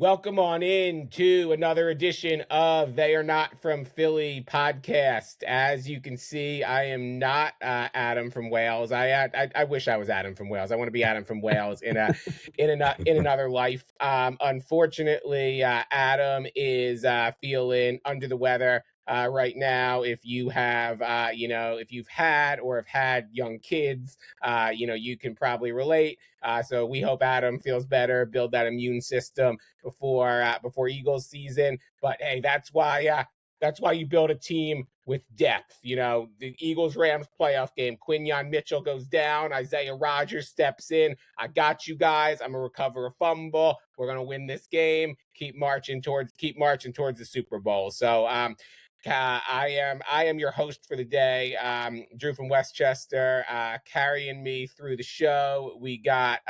Welcome on in to another edition of They Are Not From Philly podcast. As you can see, I am not Adam from Wales. I wish I was Adam from Wales. I want to be Adam from Wales in another life. Unfortunately, Adam is feeling under the weather. Right now, if you have, if you've had or have had young kids, you can probably relate. So we hope Adam feels better, build that immune system before Eagles season. But hey, that's why you build a team with depth. The Eagles Rams playoff game. Quinyon Mitchell goes down. Isaiah Rodgers steps in. I got you guys. I'm gonna recover a fumble. We're gonna win this game. Keep marching towards the Super Bowl. So I am your host for the day, Drew from Westchester. Carrying me through the show, we got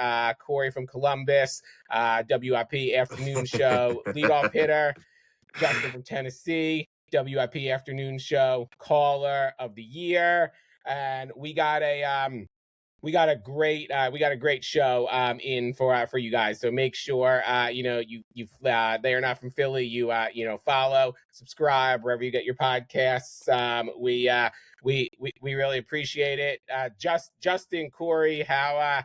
Corey from Columbus, WIP afternoon show leadoff hitter, Justin from Tennessee, WIP afternoon show caller of the year, and we got a great show in for you guys. So make sure they are not from Philly. You follow, subscribe wherever you get your podcasts. We really appreciate it. Justin, Corey, how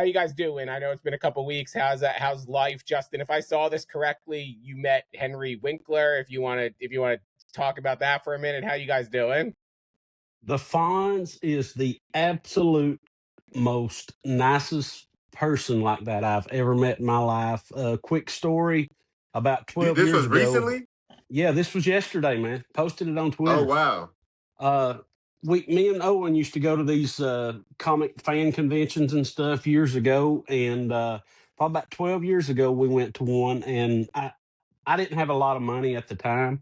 you guys doing? I know it's been a couple weeks. How's life, Justin? If I saw this correctly, you met Henry Winkler. If you want to talk about that for a minute, how you guys doing? The Fonz is the absolute most nicest person like that I've ever met in my life. Quick story: about 12 This years was ago. recently? Yeah, this was yesterday, man. Posted it on Oh, Twitter. wow. Uh, me and Owen used to go to these comic fan conventions and stuff years ago, and probably about 12 years ago we went to one, and I didn't have a lot of money at the time.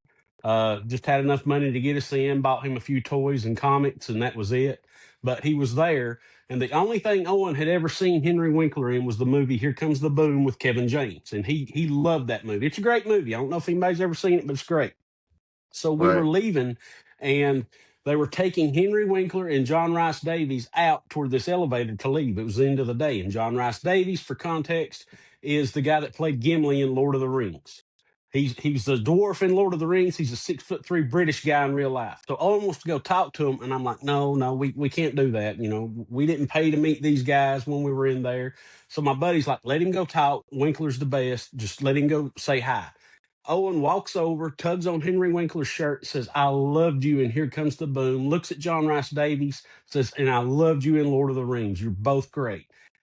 Just had enough money to get us in, bought him a few toys and comics, and that was it. But he was there, and the only thing Owen had ever seen Henry Winkler in was the movie Here Comes the Boom with Kevin James, and he loved that movie. It's a great movie. I don't know if anybody's ever seen it, but it's great. So we were Right. leaving, and they were taking Henry Winkler and John Rice Davies out toward this elevator to leave. It was the end of the day, and John Rice Davies, for context, is the guy that played Gimli in Lord of the Rings. He's a dwarf in Lord of the Rings. He's a 6'3" British guy in real life. So Owen wants to go talk to him, and I'm like, no, we can't do that. We didn't pay to meet these guys when we were in there. So my buddy's like, let him go talk. Winkler's the best. Just let him go say hi. Owen walks over, tugs on Henry Winkler's shirt, says, I loved you, and here comes the boom. Looks at John Rice Davies, says, and I loved you in Lord of the Rings. You're both great.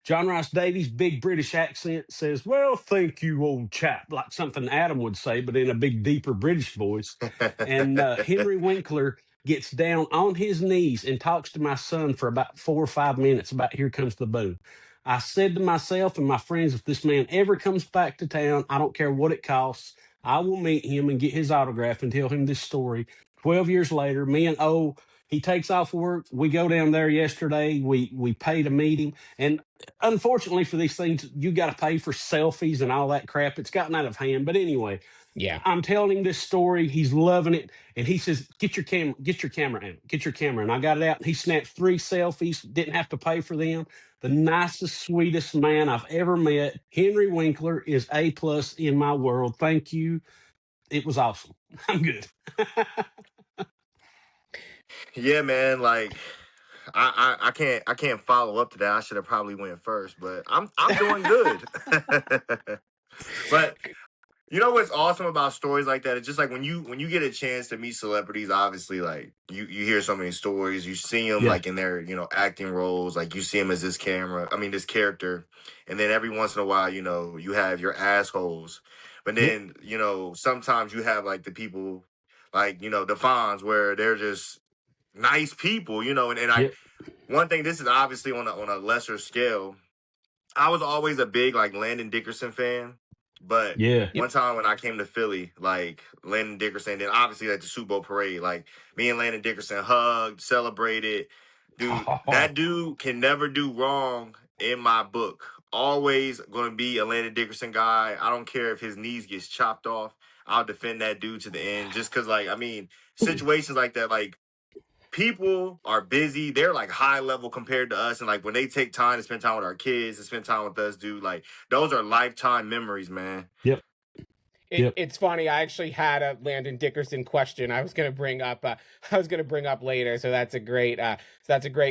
John Rice Davies, big British accent, says, well, thank you, old chap, like something Adam would say, but in a big, deeper British voice. And Henry Winkler gets down on his knees and talks to my son for about 4 or 5 minutes about Here Comes the Boom. I said to myself and my friends, if this man ever comes back to town, I don't care what it costs, I will meet him and get his autograph and tell him this story. 12 years later, me and O, he takes off work. We go down there yesterday. We pay to meet him. And unfortunately for these things, you got to pay for selfies and all that crap. It's gotten out of hand. But anyway, Yeah. I'm telling him this story. He's loving it. And he says, get your camera out. Get your camera. And I got it out. And he snapped 3 selfies, didn't have to pay for them. The nicest, sweetest man I've ever met. Henry Winkler is A+ in my world. Thank you. It was awesome. I'm good. Yeah, man. Like, I can't follow up to that. I should have probably went first, but I'm doing good. But you know what's awesome about stories like that? It's just like when you get a chance to meet celebrities. Obviously, like you hear so many stories. You see them Yeah. like in their acting roles. Like you see them as this character, and then every once in a while, you have your assholes. But then sometimes you have like the people, like the Fonz, where they're just nice people. And one thing, this is obviously on a lesser scale. I was always a big like Landon Dickerson fan, but Yeah. one time when I came to Philly, like Landon Dickerson, then obviously like the Super Bowl parade, like me and Landon Dickerson hugged, celebrated. Dude, that dude can never do wrong in my book. Always going to be a Landon Dickerson guy. I don't care if his knees gets chopped off. I'll defend that dude to the end, just because, like, I mean, situations like that, like, people are busy. They're like high level compared to us. And like when they take time to spend time with our kids and spend time with us, dude, like those are lifetime memories, man. Yep. Yep. It's funny. I actually had a Landon Dickerson question I was going to bring up. I was going to bring up later. So that's a great.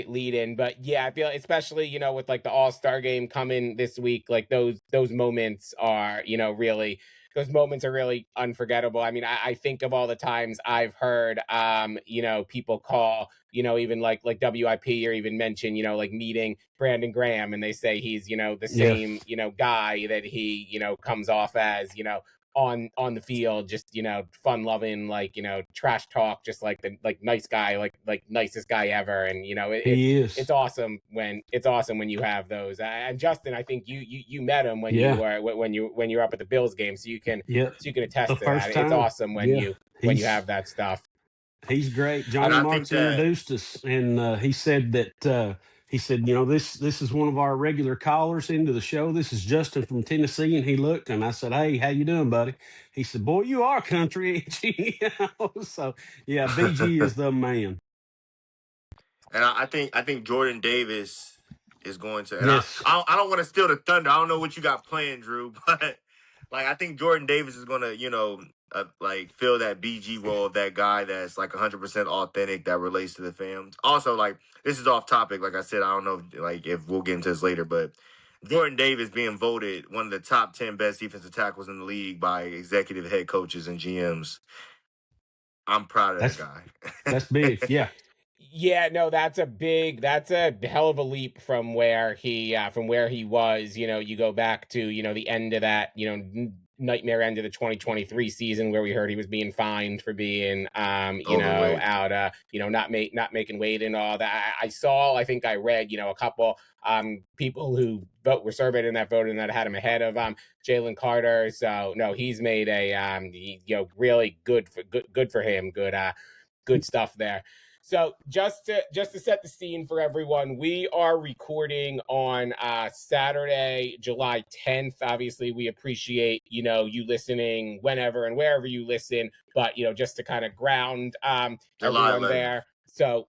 Lead in. But yeah, I feel especially with like the All-Star game coming this week, like those moments are really. Those moments are really unforgettable. I mean, I think of all the times I've heard, people call, even like WIP or even mention, like meeting Brandon Graham, and they say he's, the Yeah. same, guy that he, comes off as, on the field, just fun loving, like trash talk, just like the nice guy, like nicest guy ever. And He is. it's awesome when you have those. And Justin, I think you met him when Yeah. you were when you were up at the Bills game, so you can Yep. attest The to first that. time. It's awesome when Yeah. you have that stuff. He's great. And Johnny I think Marks that introduced us, and he said that this is one of our regular callers into the show. This is Justin from Tennessee, and he looked, and I said, "Hey, how you doing, buddy?" He said, "Boy, you are country, ain't you?" So yeah, BG is the man. and I think Jordan Davis is going to. And Yes. I don't want to steal the thunder. I don't know what you got planned, Drew, but like I think Jordan Davis is going to like fill that BG role of that guy that's like 100% authentic, that relates to the fans. Also, like this is off topic. Like I said, I don't know if we'll get into this later, but Jordan Davis being voted one of the top 10 best defensive tackles in the league by executive head coaches and GMs. I'm proud of that guy. That's big. Yeah. Yeah, no, that's a hell of a leap from where he was. You go back to the end of that nightmare end of the 2023 season where we heard he was being fined for being Overweight. out not making weight and all that. I think I read a couple people who were surveyed in that vote and that had him ahead of Jalen Carter. So no, he's made a really good for him. Good stuff there. So just to set the scene for everyone, we are recording on Saturday, July 10th. Obviously, we appreciate you listening whenever and wherever you listen, but just to kind of ground everyone there. So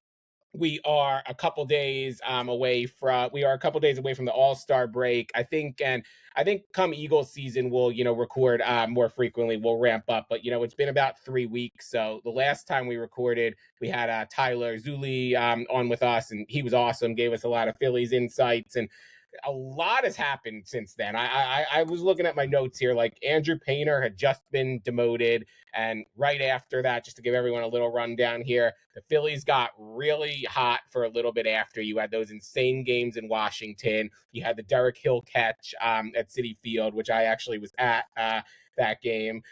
we are a couple days away from the All-Star break, I think, and I think come Eagles season we'll record more frequently. We'll ramp up, but it's been about 3 weeks. So the last time we recorded, we had Tyler Zulli on with us, and he was awesome. Gave us a lot of Phillies insights, and a lot has happened since then. I was looking at my notes here, like Andrew Painter had just been demoted, and right after that, just to give everyone a little rundown here, the Phillies got really hot for a little bit after. You had those insane games in Washington. You had the Derek Hill catch at Citi Field, which I actually was at that game.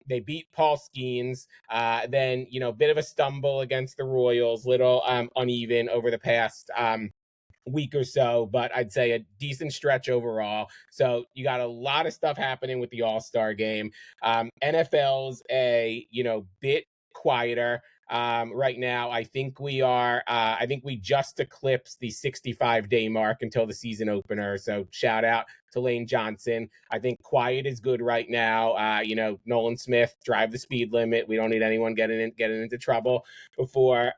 They beat Paul Skeens. Then, bit of a stumble against the Royals, little uneven over the past week or so, but I'd say a decent stretch overall. So you got a lot of stuff happening with the All-Star game. NFL's a bit quieter right now. I think we just eclipsed the 65-day mark until the season opener. So shout out to Lane Johnson. I think quiet is good right now. Nolan Smith, drive the speed limit. We don't need anyone getting into trouble before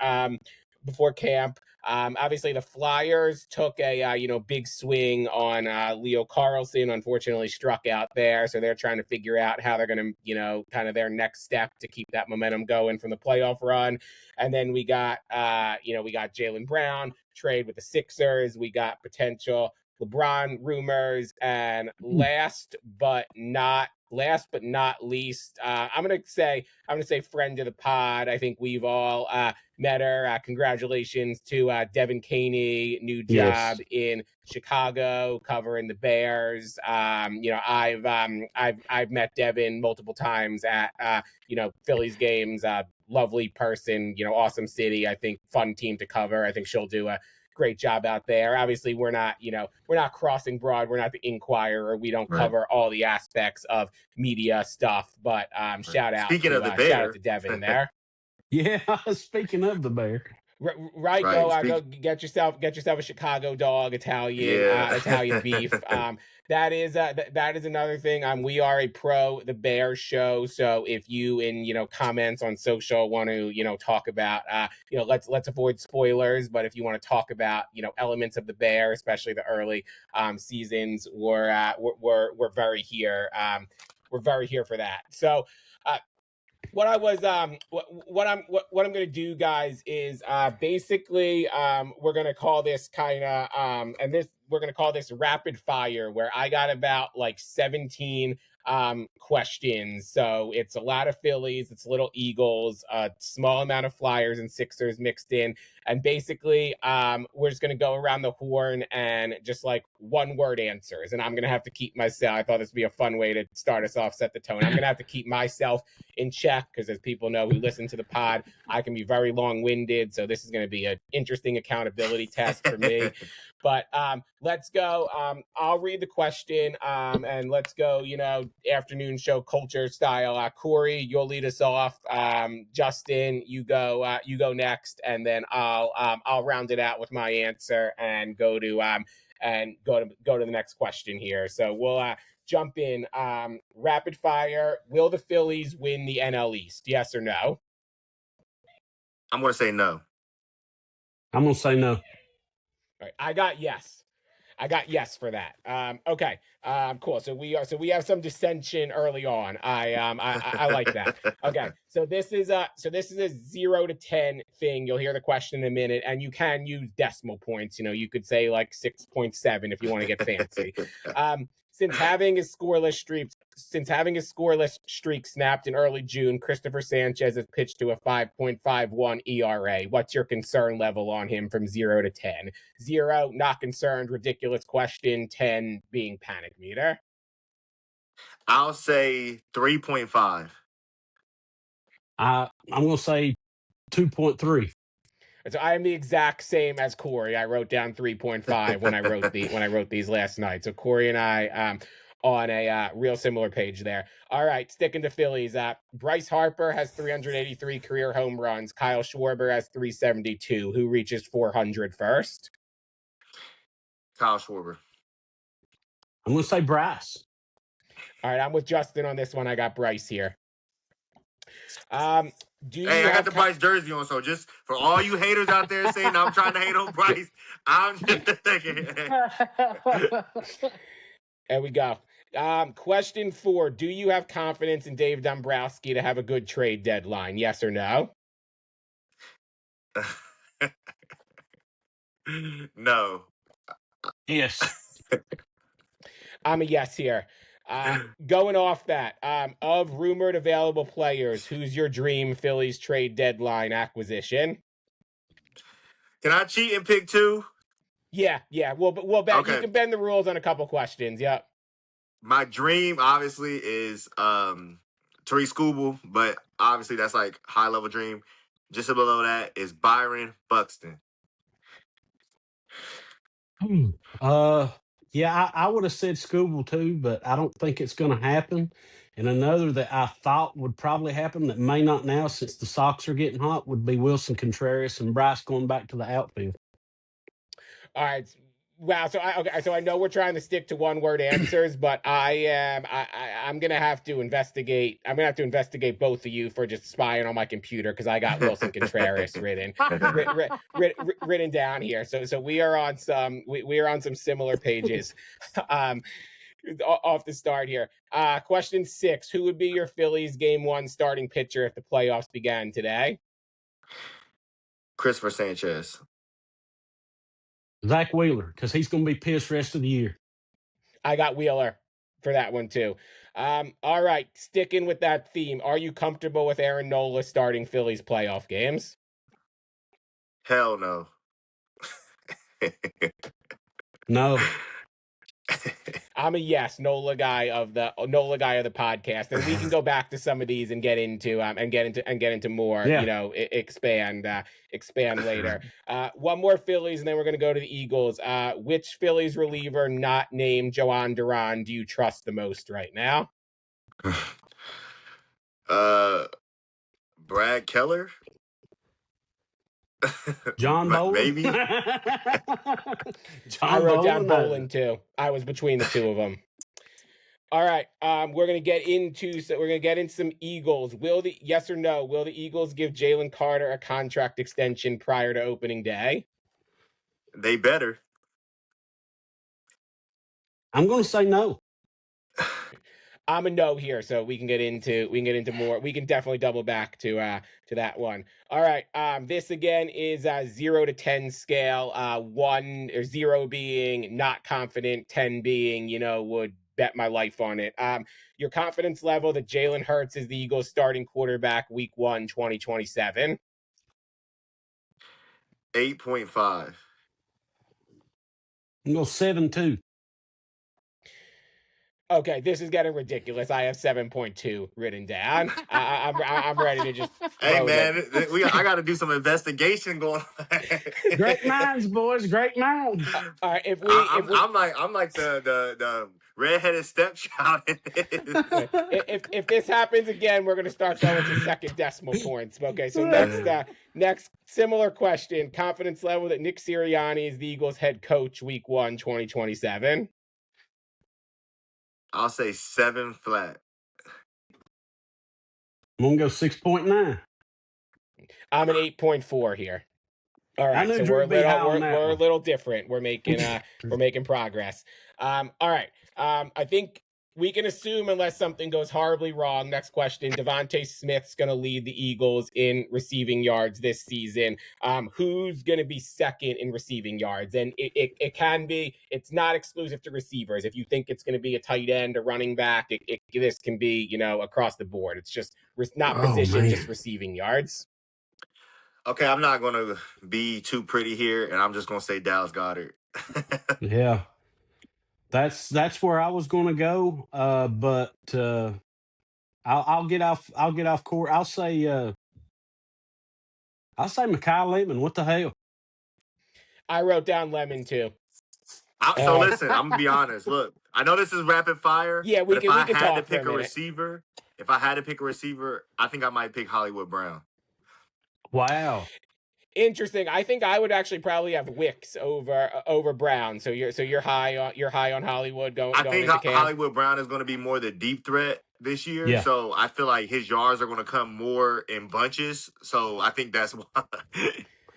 camp. Obviously, the Flyers took a big swing on Leo Carlson. Unfortunately, struck out there, so they're trying to figure out how they're going to kind of their next step to keep that momentum going from the playoff run. And then we got Jaylen Brown trade with the Sixers. We got potential LeBron rumors, and last but not least, I'm gonna say friend of the pod. I think we've all met her. Congratulations to Devin Caney, new job in Chicago, covering the Bears. I've met Devin multiple times at Phillies games. Lovely person, awesome city. I think fun team to cover. I think she'll do a great job out there. Obviously, we're not Crossing Broad. We're not the Inquirer. We don't cover all the aspects of media stuff. But shout out to Devin there. Yeah, speaking of the Bear. Right. Go get yourself a Chicago dog, Italian beef. That is another thing. We are a pro the Bears show. So if you in comments on social want to talk about let's avoid spoilers, but if you want to talk about elements of the Bear, especially the early seasons, we're very here. we're very here for that. So what I'm going to do, guys, is basically we're going to call this we're going to call this rapid fire, where I got about like 17 questions. So it's a lot of Phillies, it's little Eagles, a small amount of Flyers and Sixers mixed in. And basically, we're just going to go around the horn and just like one word answers. And I'm going to have to keep myself, I thought this would be a fun way to start us off, set the tone. I'm going to have to keep myself in check, because as people know who listen to the pod, I can be very long-winded. So this is going to be an interesting accountability test for me. But let's go. I'll read the question, and let's go, afternoon show culture style. Corey, you'll lead us off. Justin, you go next, and then I'll round it out with my answer and go to the next question here. So we'll jump in. Rapid fire. Will the Phillies win the NL East? Yes or no? I'm going to say no. I'm going to say no. All right, I got yes for that. Okay. Cool. So we have some dissension early on. I like that. Okay. So this is a 0 to 10 thing. You'll hear the question in a minute, and you can use decimal points. You could say like 6.7 if you want to get fancy. Since having his scoreless streak snapped in early June, Christopher Sanchez has pitched to a 5.51 ERA. What's your concern level on him from 0 to 10? 0, not concerned, ridiculous question. 10 being panic meter. I'll say 3.5. I'm going to say 2.3. So I am the exact same as Corey. I wrote down 3.5 when I wrote these last night. So Corey and I on a real similar page there. All right, sticking to Phillies. Bryce Harper has 383 career home runs. Kyle Schwarber has 372. Who reaches 400 first? Kyle Schwarber. I'm going to say Bryce. All right, I'm with Justin on this one. I got Bryce here. I got the Bryce jersey on, so just for all you haters out there saying I'm trying to hate on Bryce, I'm just thinking. There we go. Question 4. Do you have confidence in Dave Dombrowski to have a good trade deadline? Yes or no? No. Yes. I'm a yes here. Going off that, of rumored available players, who's your dream Phillies trade deadline acquisition? Can I cheat and pick 2? Yeah. We'll bet. Okay. You can bend the rules on a couple questions. Yep. My dream, obviously, is Tariq Skubal, but obviously that's like high level dream. Just below that is Byron Buxton. Yeah, I would have said Skubal too, but I don't think it's going to happen. And another that I thought would probably happen that may not now, since the Sox are getting hot, would be Wilson Contreras and Bryce going back to the outfield. All right. Wow. So I know we're trying to stick to one word answers, but I'm gonna have to investigate. I'm gonna have to investigate both of you for just spying on my computer, because I got Wilson Contreras written down here. So we are on some similar pages. Off the start here. Question 6. Who would be your Phillies Game 1 starting pitcher if the playoffs began today? Christopher Sanchez. Zach Wheeler, because he's going to be pissed rest of the year. I got Wheeler for that one too. All right, sticking with that theme, are you comfortable with Aaron Nola starting Phillies playoff games? Hell no. No. I'm a yes, Nola guy of the podcast, and we can go back to some of these and get into more. Yeah. Expand later. One more Phillies, and then we're going to go to the Eagles. Which Phillies reliever not named Joan Duran do you trust the most right now? Brad Keller. John Bolin? Maybe. I wrote down Bolin too. I was between the two of them. All right. We're gonna get into some Eagles. Yes or no? Will the Eagles give Jalen Carter a contract extension prior to opening day? They better. I'm gonna say no. I'm a no here, so we can get into more. We can definitely double back to that one. All right. This again is 0 to 10 scale. 1 or 0 being not confident, 10 being would bet my life on it. Your confidence level that Jalen Hurts is the Eagles' starting quarterback Week 1, 2027. 8.5. I'm going 7-2. Okay, this is getting ridiculous. I have 7.2 written down. I'm ready to just Hey throw man, that. I got to do some investigation going on. Great minds, boys. Great minds. All right, I'm like the redheaded stepchild. if this happens again, we're gonna start going to second decimal points. Okay, so next similar question: confidence level that Nick Sirianni is the Eagles head coach Week 1, 2027. I'll say 7 flat. I'm going to go 6.9. I'm an 8.4 here. All right, so we're a little different. We're making progress. All right. I think we can assume, unless something goes horribly wrong. Next question: Devontae Smith's going to lead the Eagles in receiving yards this season. Who's going to be second in receiving yards? And it can be. It's not exclusive to receivers. If you think it's going to be a tight end, a running back, this can be across the board. It's just not position, just receiving yards. Okay, I'm not going to be too pretty here, and I'm just going to say Dallas Goedert. Yeah. That's where I was going to go, but I'll get off court. I'll say Mekhi Lemon. What the hell? I wrote down Lemon too. So listen, I'm gonna be honest. Look, I know this is rapid fire. Yeah, but if I had to pick a receiver, I think I might pick Hollywood Brown. Wow. Interesting. I think I would actually probably have Wicks over Brown. So you're high on Hollywood I think Hollywood Brown is going to be more the deep threat this year. Yeah. So I feel like his yards are going to come more in bunches. So I think that's why.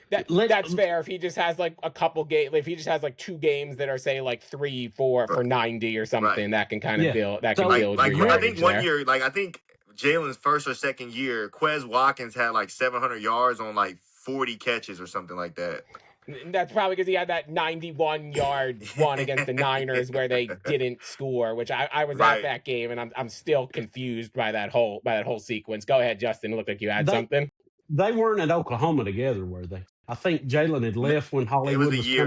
That's fair. If he just has like a couple games, if he just has like 2 games that are say like 3, 4 for 90 or something, that can kind of build. That can build your yardage. I think one year, I think Jalen's first or second year, Quez Watkins had like 700 yards on like 40 catches or something like that. That's probably because he had that 91-yard one against the Niners where they didn't score, which I was at that game, and I'm still confused by that whole sequence. Go ahead, Justin. It looked like you had something. They weren't at Oklahoma together, were they? I think Jalen had left when Hollywood was year,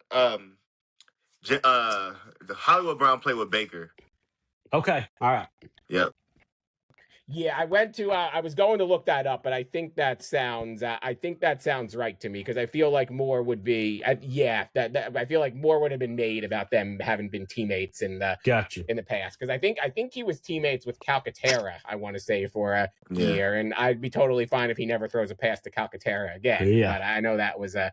coming. The Hollywood Brown played with Baker. Okay, all right. Yep. Yeah, I went to. I was going to look that up, but I think that sounds. Right to me because I feel like more would be. I feel like more would have been made about them having been teammates in the past. Because I think he was teammates with Calcaterra. I want to say for a year, and I'd be totally fine if he never throws a pass to Calcaterra again. Yeah. But I know that was a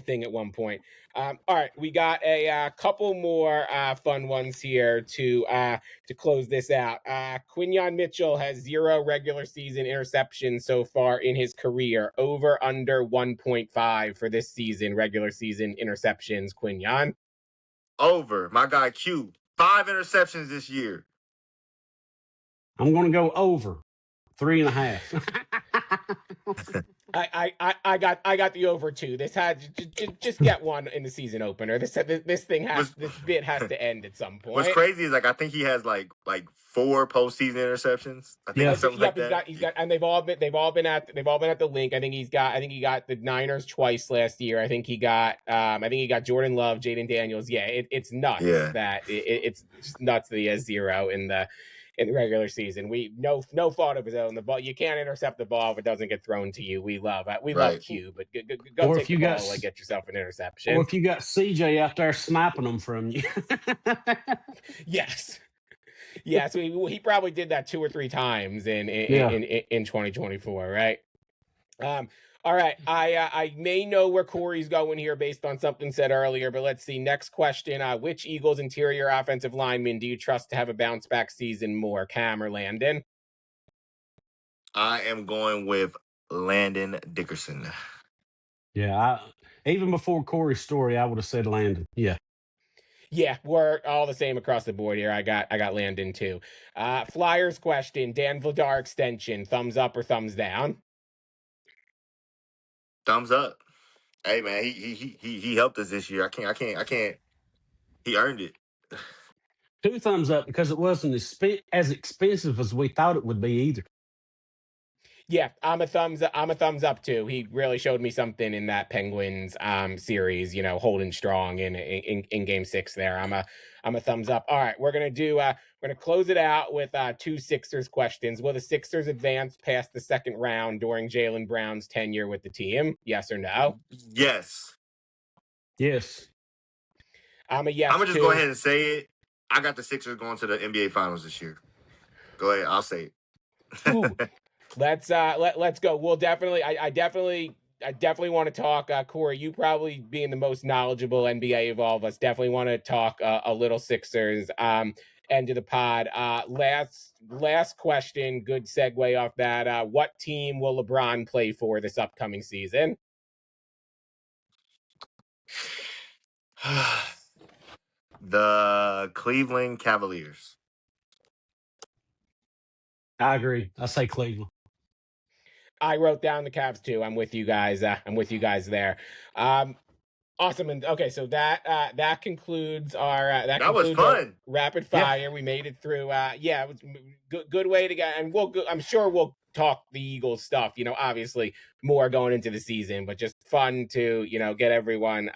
thing at one point. All right, we got a couple more fun ones here to close this out. Quinyon Mitchell has 0 regular season interceptions so far in his career. Over under 1.5 for this season, regular season interceptions. Quinyon. Over. My guy Q, 5 interceptions this year. I'm going to go over 3.5. I got the over 2. This had just get one in the season opener. This bit has to end at some point. What's crazy is I think he has like 4 postseason interceptions. I think something like that. He's got, and they've all been at the link. I think he got the Niners twice last year. I think he got Jordan Love, Jaden Daniels. Yeah, it's nuts that it's just nuts that he has 0 in the regular season. We no fault of his own. The ball, you can't intercept the ball if it doesn't get thrown to you. We love Q, but go take the ball and get yourself an interception. Or if you got CJ out there sniping them from you. Yes. Yeah, so he probably did that 2 or 3 times in 2024, right? All right, I may know where Corey's going here based on something said earlier, but let's see. Next question: which Eagles interior offensive lineman do you trust to have a bounce back season more, Cam or Landon? I am going with Landon Dickerson. Yeah, even before Corey's story, I would have said Landon. Yeah. Yeah, we're all the same across the board here. I got Landon too. Flyers question: Dan Vladar extension, thumbs up or thumbs down? Thumbs up. Hey man, he helped us this year. I can't. He earned it. 2 thumbs up because it wasn't as expensive as we thought it would be either. Yeah, I'm a thumbs up too. He really showed me something in that Penguins series, holding strong in game 6 there. I'm a thumbs up. All right, we're gonna close it out with 2 Sixers questions. Will the Sixers advance past the second round during Jaylen Brown's tenure with the team? Yes or no? Yes. Yes. I'm a yes I'm gonna just too. go ahead and say it. I got the Sixers going to the NBA Finals this year. Go ahead, I'll say it. Ooh, let's go. We'll definitely. I definitely want to talk. Corey, you probably being the most knowledgeable NBA of all of us, definitely want to talk a little Sixers. End of the pod. Last question. Good segue off that. What team will LeBron play for this upcoming season? The Cleveland Cavaliers. I agree. I say Cleveland. I wrote down the Cavs too. I'm with you guys. I'm with you guys there. Awesome. And okay, so that concludes our That was fun. Rapid fire. Yeah. We made it through. Yeah, it was good way to get. And I'm sure we'll talk the Eagles stuff. Obviously more going into the season, but just fun to get everyone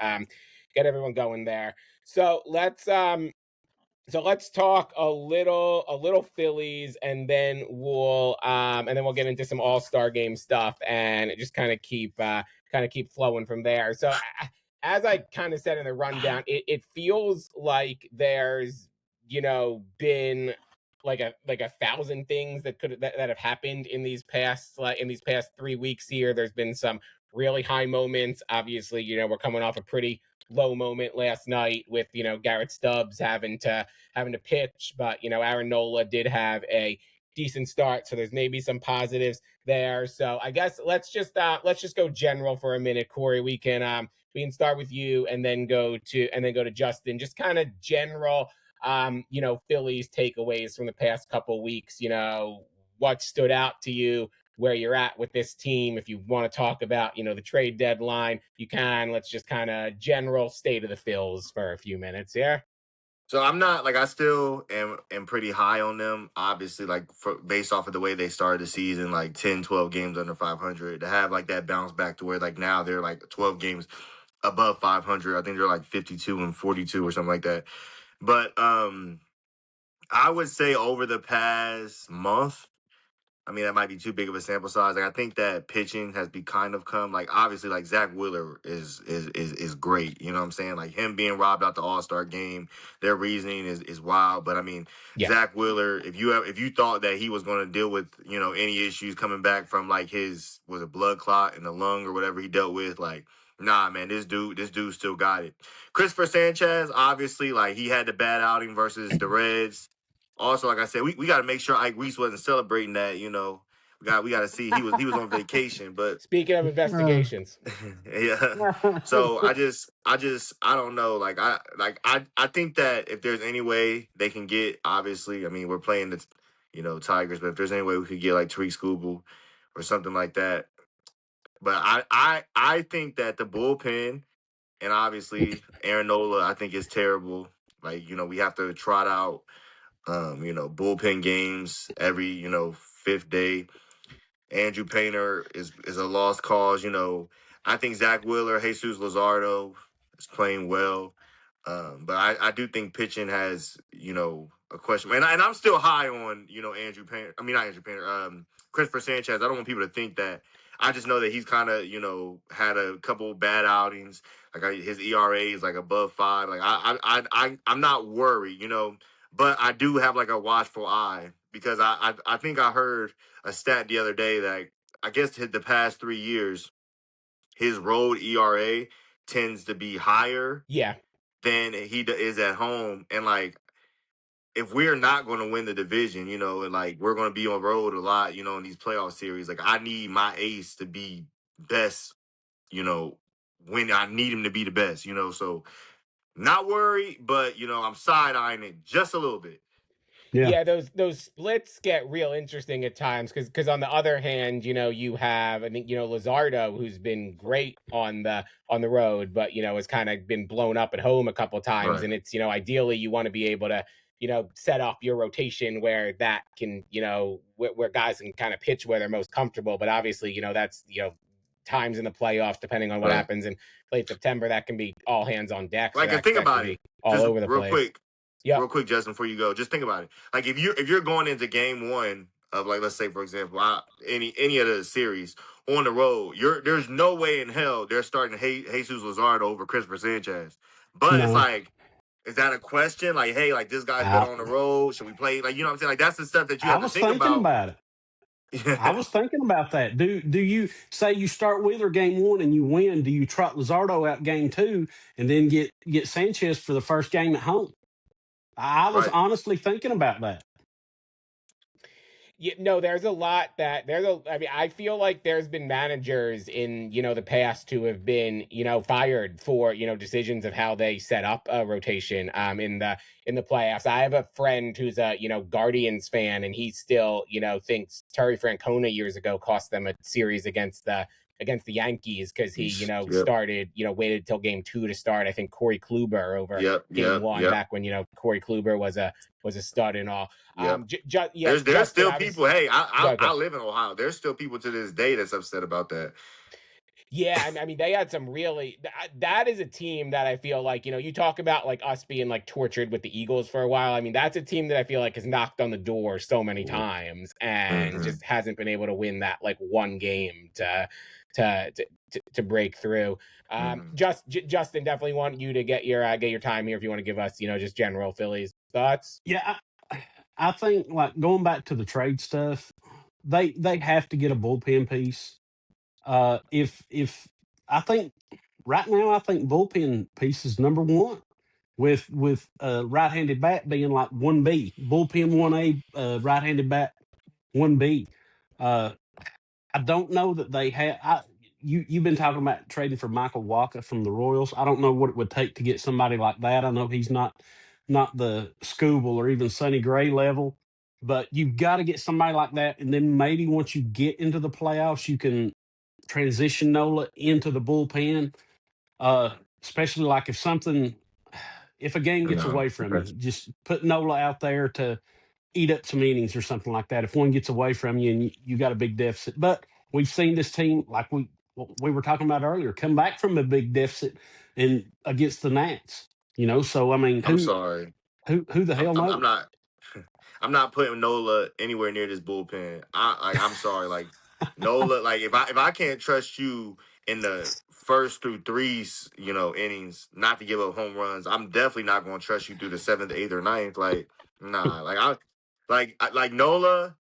going there. So let's talk a little Phillies, and then we'll get into some All-Star game stuff, and just kind of keep flowing from there. So as I kind of said in the rundown, it feels like there's been like a 1,000 things that have happened in these past 3 weeks here. There's been some really high moments. Obviously, we're coming off a pretty low moment last night with Garrett Stubbs having to pitch, but Aaron Nola did have a decent start, so there's maybe some positives there. So I guess let's just go general for a minute, Corey. We can start with you and then go to Justin. Just kind of general Phillies takeaways from the past couple weeks. What stood out to you, where you're at with this team. If you want to talk about, the trade deadline, you can. Let's just kind of general state of the Phils for a few minutes here. So I'm not I still am pretty high on them. Obviously, based off of the way they started the season, 10, 12 games under 500, to have that bounce back to where now they're 12 games above 500. I think they're 52 and 42 or something like that. But I would say over the past month, I mean, that might be too big of a sample size. I think that pitching has kind of come. Obviously, Zach Wheeler is great. You know what I'm saying? Him being robbed out the All-Star game, their reasoning is wild. But I mean, yeah. Zach Wheeler, if you thought that he was going to deal with any issues coming back from his blood clot in the lung or whatever he dealt with, nah, man, this dude still got it. Christopher Sanchez, obviously, he had the bad outing versus the Reds. Also, like I said, we got to make sure Ike Reese wasn't celebrating that. We got to see he was on vacation. But speaking of investigations, yeah. So I don't know. I think that if there's any way they can get, obviously, I mean, we're playing the Tigers, but if there's any way we could get Tariq Skubal or something like that. But I think that the bullpen, and obviously Aaron Nola, I think is terrible. We have to trot out bullpen games every, fifth day. Andrew Painter is a lost cause. I think Zach Wheeler, Jesus Luzardo is playing well. But I do think pitching has, a question. And I'm still high on, Andrew Painter. I mean, not Andrew Painter, Christopher Sanchez. I don't want people to think that. I just know that he's kind of, had a couple bad outings. His ERA is above 5. I'm not worried, But I do have a watchful eye, because I think I heard a stat the other day that I guess the past 3 years, his road ERA tends to be higher than he is at home. And if we're not going to win the division, and we're going to be on road a lot, in these playoff series, I need my ace to be best, when I need him to be the best, so not worried, but I'm side eyeing it just a little bit. Yeah, those splits get real interesting at times because on the other hand, you have I think Luzardo, who's been great on the road, but has kind of been blown up at home a couple times, Right. and it's ideally you want to be able to set up your rotation where that can where guys can kind of pitch where they're most comfortable, but obviously that's times in the playoffs depending on what Right. happens in late September that can be all hands on deck. Like, So think about it, all just over the real place. quick. Yeah. Real quick, Justin, before you go, just think about it. Like, if you're going into game one of, like, let's say, for example, any of the series on the road, there's no way in hell they're starting Jesus Luzardo over Christopher Sanchez. But it's like, is that a question? Like, hey, like, this guy's better on the road. Should we play? Like, you know what I'm saying? Like, that's the stuff that you have to think about. It. I was thinking about that. Do you say you start Wheeler game one and you win? Do you trot Luzardo out game two and then get Sanchez for the first game at home? I was honestly thinking about that. Yeah, no, there's a lot that I mean, I feel like there's been managers in, the past who have been, fired for, decisions of how they set up a rotation in the playoffs. I have a friend who's a, Guardians fan, and he still, thinks Terry Francona years ago cost them a series against the Yankees because he, started, waited till game 2 to start. I think Corey Kluber over game 1 back when, Corey Kluber was a stud and all. There's still people. Hey, I live in Ohio. There's still people to this day that's upset about that. Yeah, I mean, they had some really. That is a team that I feel like you talk about like us being like tortured with the Eagles for a while. I mean, that's a team that I feel like has knocked on the door so many times and just hasn't been able to win that like one game to break through. Justin, definitely want you to get your time here if you want to give us just general Phillies thoughts. Yeah, I think like going back to the trade stuff, they have to get a bullpen piece. If I think right now, I think bullpen piece is number one with right-handed bat being like 1B, bullpen 1A, right-handed bat 1B. I don't know that they have. You've been talking about trading for Michael Wacha from the Royals. I don't know what it would take to get somebody like that. I know he's not the Skubal or even Sonny Gray level, but you've got to get somebody like that. And then maybe once you get into the playoffs, you can transition Nola into the bullpen. Especially like if a game gets away from you, just put Nola out there to eat up some innings or something like that. If one gets away from you and you got a big deficit, but we've seen this team, like we were talking about earlier, come back from a big deficit and against the Nats. So I mean, I'm sorry. Who the hell knows? I'm not putting Nola anywhere near this bullpen. I'm sorry. Like Nola, like if I can't trust you in the first through 3 innings not to give up home runs, I'm definitely not going to trust you through the 7th, 8th, or 9th. Like, nah. Like Nola,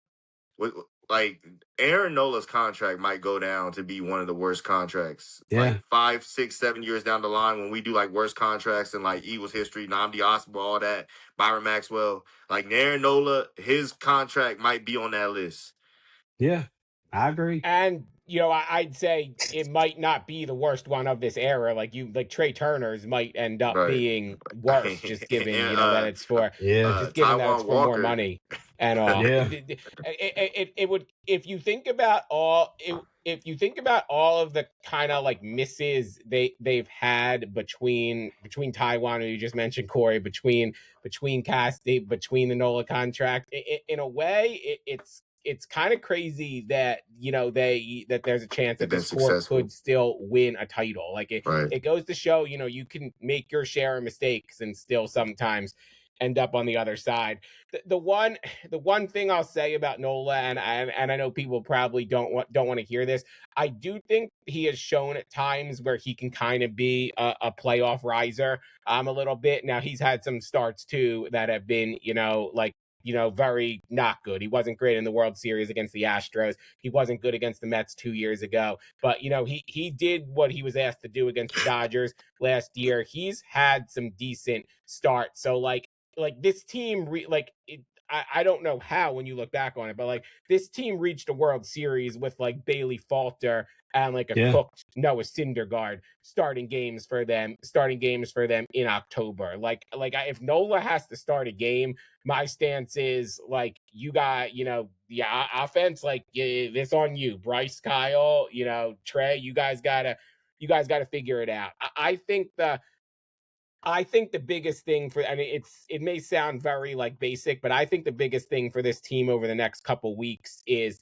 like Aaron Nola's contract might go down to be one of the worst contracts. Yeah. Like 5, 6, 7 years down the line when we do like worst contracts in like Eagles history, Nnamdi Asomugha, all that, Byron Maxwell. Like Aaron Nola, his contract might be on that list. Yeah, I agree. And I'd say it might not be the worst one of this era. Like Trey Turner's might end up being worse, just given that it's for just given that it's for more money and all. Yeah. It would if you think about all of the kind of like misses they've had between Taijuan, who you just mentioned, Corey, between Casty, between the Nola contract. In a way, it's kind of crazy that that there's a chance that this core could still win a title. Like it goes to show you can make your share of mistakes and still sometimes end up on the other side. The one thing I'll say about Nola, and I know people probably don't want to hear this, I do think he has shown at times where he can kind of be a playoff riser a little bit. Now he's had some starts too that have been very not good. He wasn't great in the World Series against the Astros. He wasn't good against the Mets 2 years ago. But, he did what he was asked to do against the Dodgers last year. He's had some decent starts. So, like this team, I don't know how when you look back on it, but like this team reached a World Series with like Bailey Falter and like a Yeah. cooked Noah Syndergaard starting games for them in October. If Nola has to start a game, my stance is like you got, the offense, like this on you, Bryce, Kyle, Trey, you guys gotta figure it out. I think the biggest thing for, I mean, it may sound very like basic, but I think the biggest thing for this team over the next couple weeks is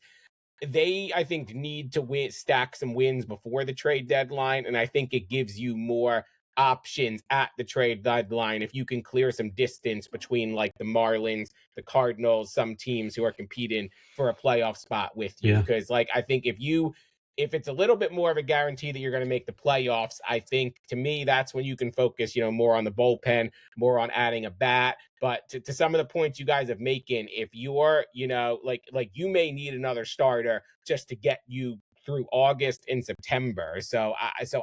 I think, need to stack some wins before the trade deadline. And I think it gives you more options at the trade deadline if you can clear some distance between like the Marlins, the Cardinals, some teams who are competing for a playoff spot with you. Yeah. Because like I think if it's a little bit more of a guarantee that you're going to make the playoffs, I think to me that's when you can focus, more on the bullpen, more on adding a bat. But to some of the points you guys have making, if you're, like you may need another starter just to get you through August and September. So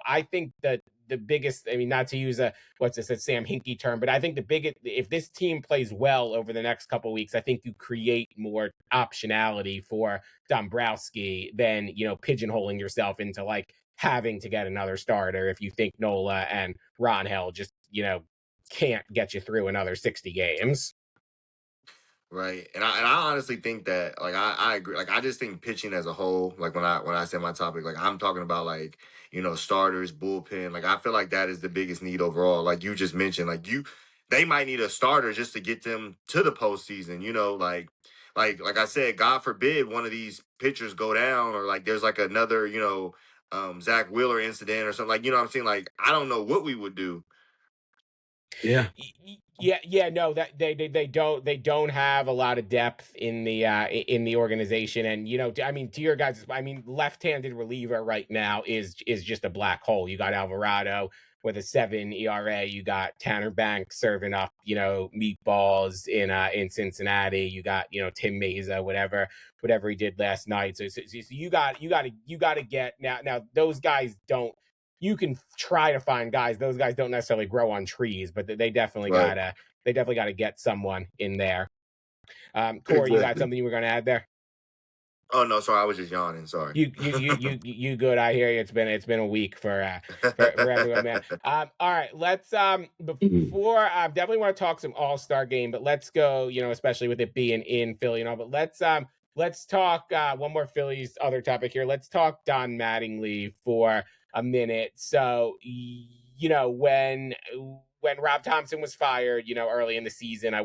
I think that the biggest, I mean, not to use a Sam Hinkie term, but I think the biggest, if this team plays well over the next couple of weeks, I think you create more optionality for Dombrowski than, pigeonholing yourself into like having to get another starter if you think Nola and Ron Hell just, can't get you through another 60 games. Right. And I honestly think that, like, I agree. Like, I just think pitching as a whole, like when I say my topic, like I'm talking about like, starters, bullpen. Like I feel like that is the biggest need overall. Like you just mentioned, they might need a starter just to get them to the postseason, like I said, God forbid one of these pitchers go down, or like there's like another, Zach Wheeler incident or something. Like, what I'm saying? Like, I don't know what we would do. Yeah. Yeah, no, that they don't have a lot of depth in the organization. And I mean, to your guys, I mean, left-handed reliever right now is just a black hole. You got Alvarado with a 7 ERA, you got Tanner Banks serving up, meatballs in Cincinnati, you got, Tim Meza, whatever he did last night. So you got to get now those guys don't, you can try to find guys. Those guys don't necessarily grow on trees, but they definitely Right. gotta get someone in there. Corey, you got something you were going to add there? Oh no, sorry, I was just yawning. Sorry. You good? I hear you. It's been a week for everyone, man. All right, let's before definitely want to talk some All-Star game, but let's go. Especially with it being in Philly, but let's talk one more Phillies other topic here. Let's talk Don Mattingly for a minute. So when Rob Thompson was fired, early in the season, I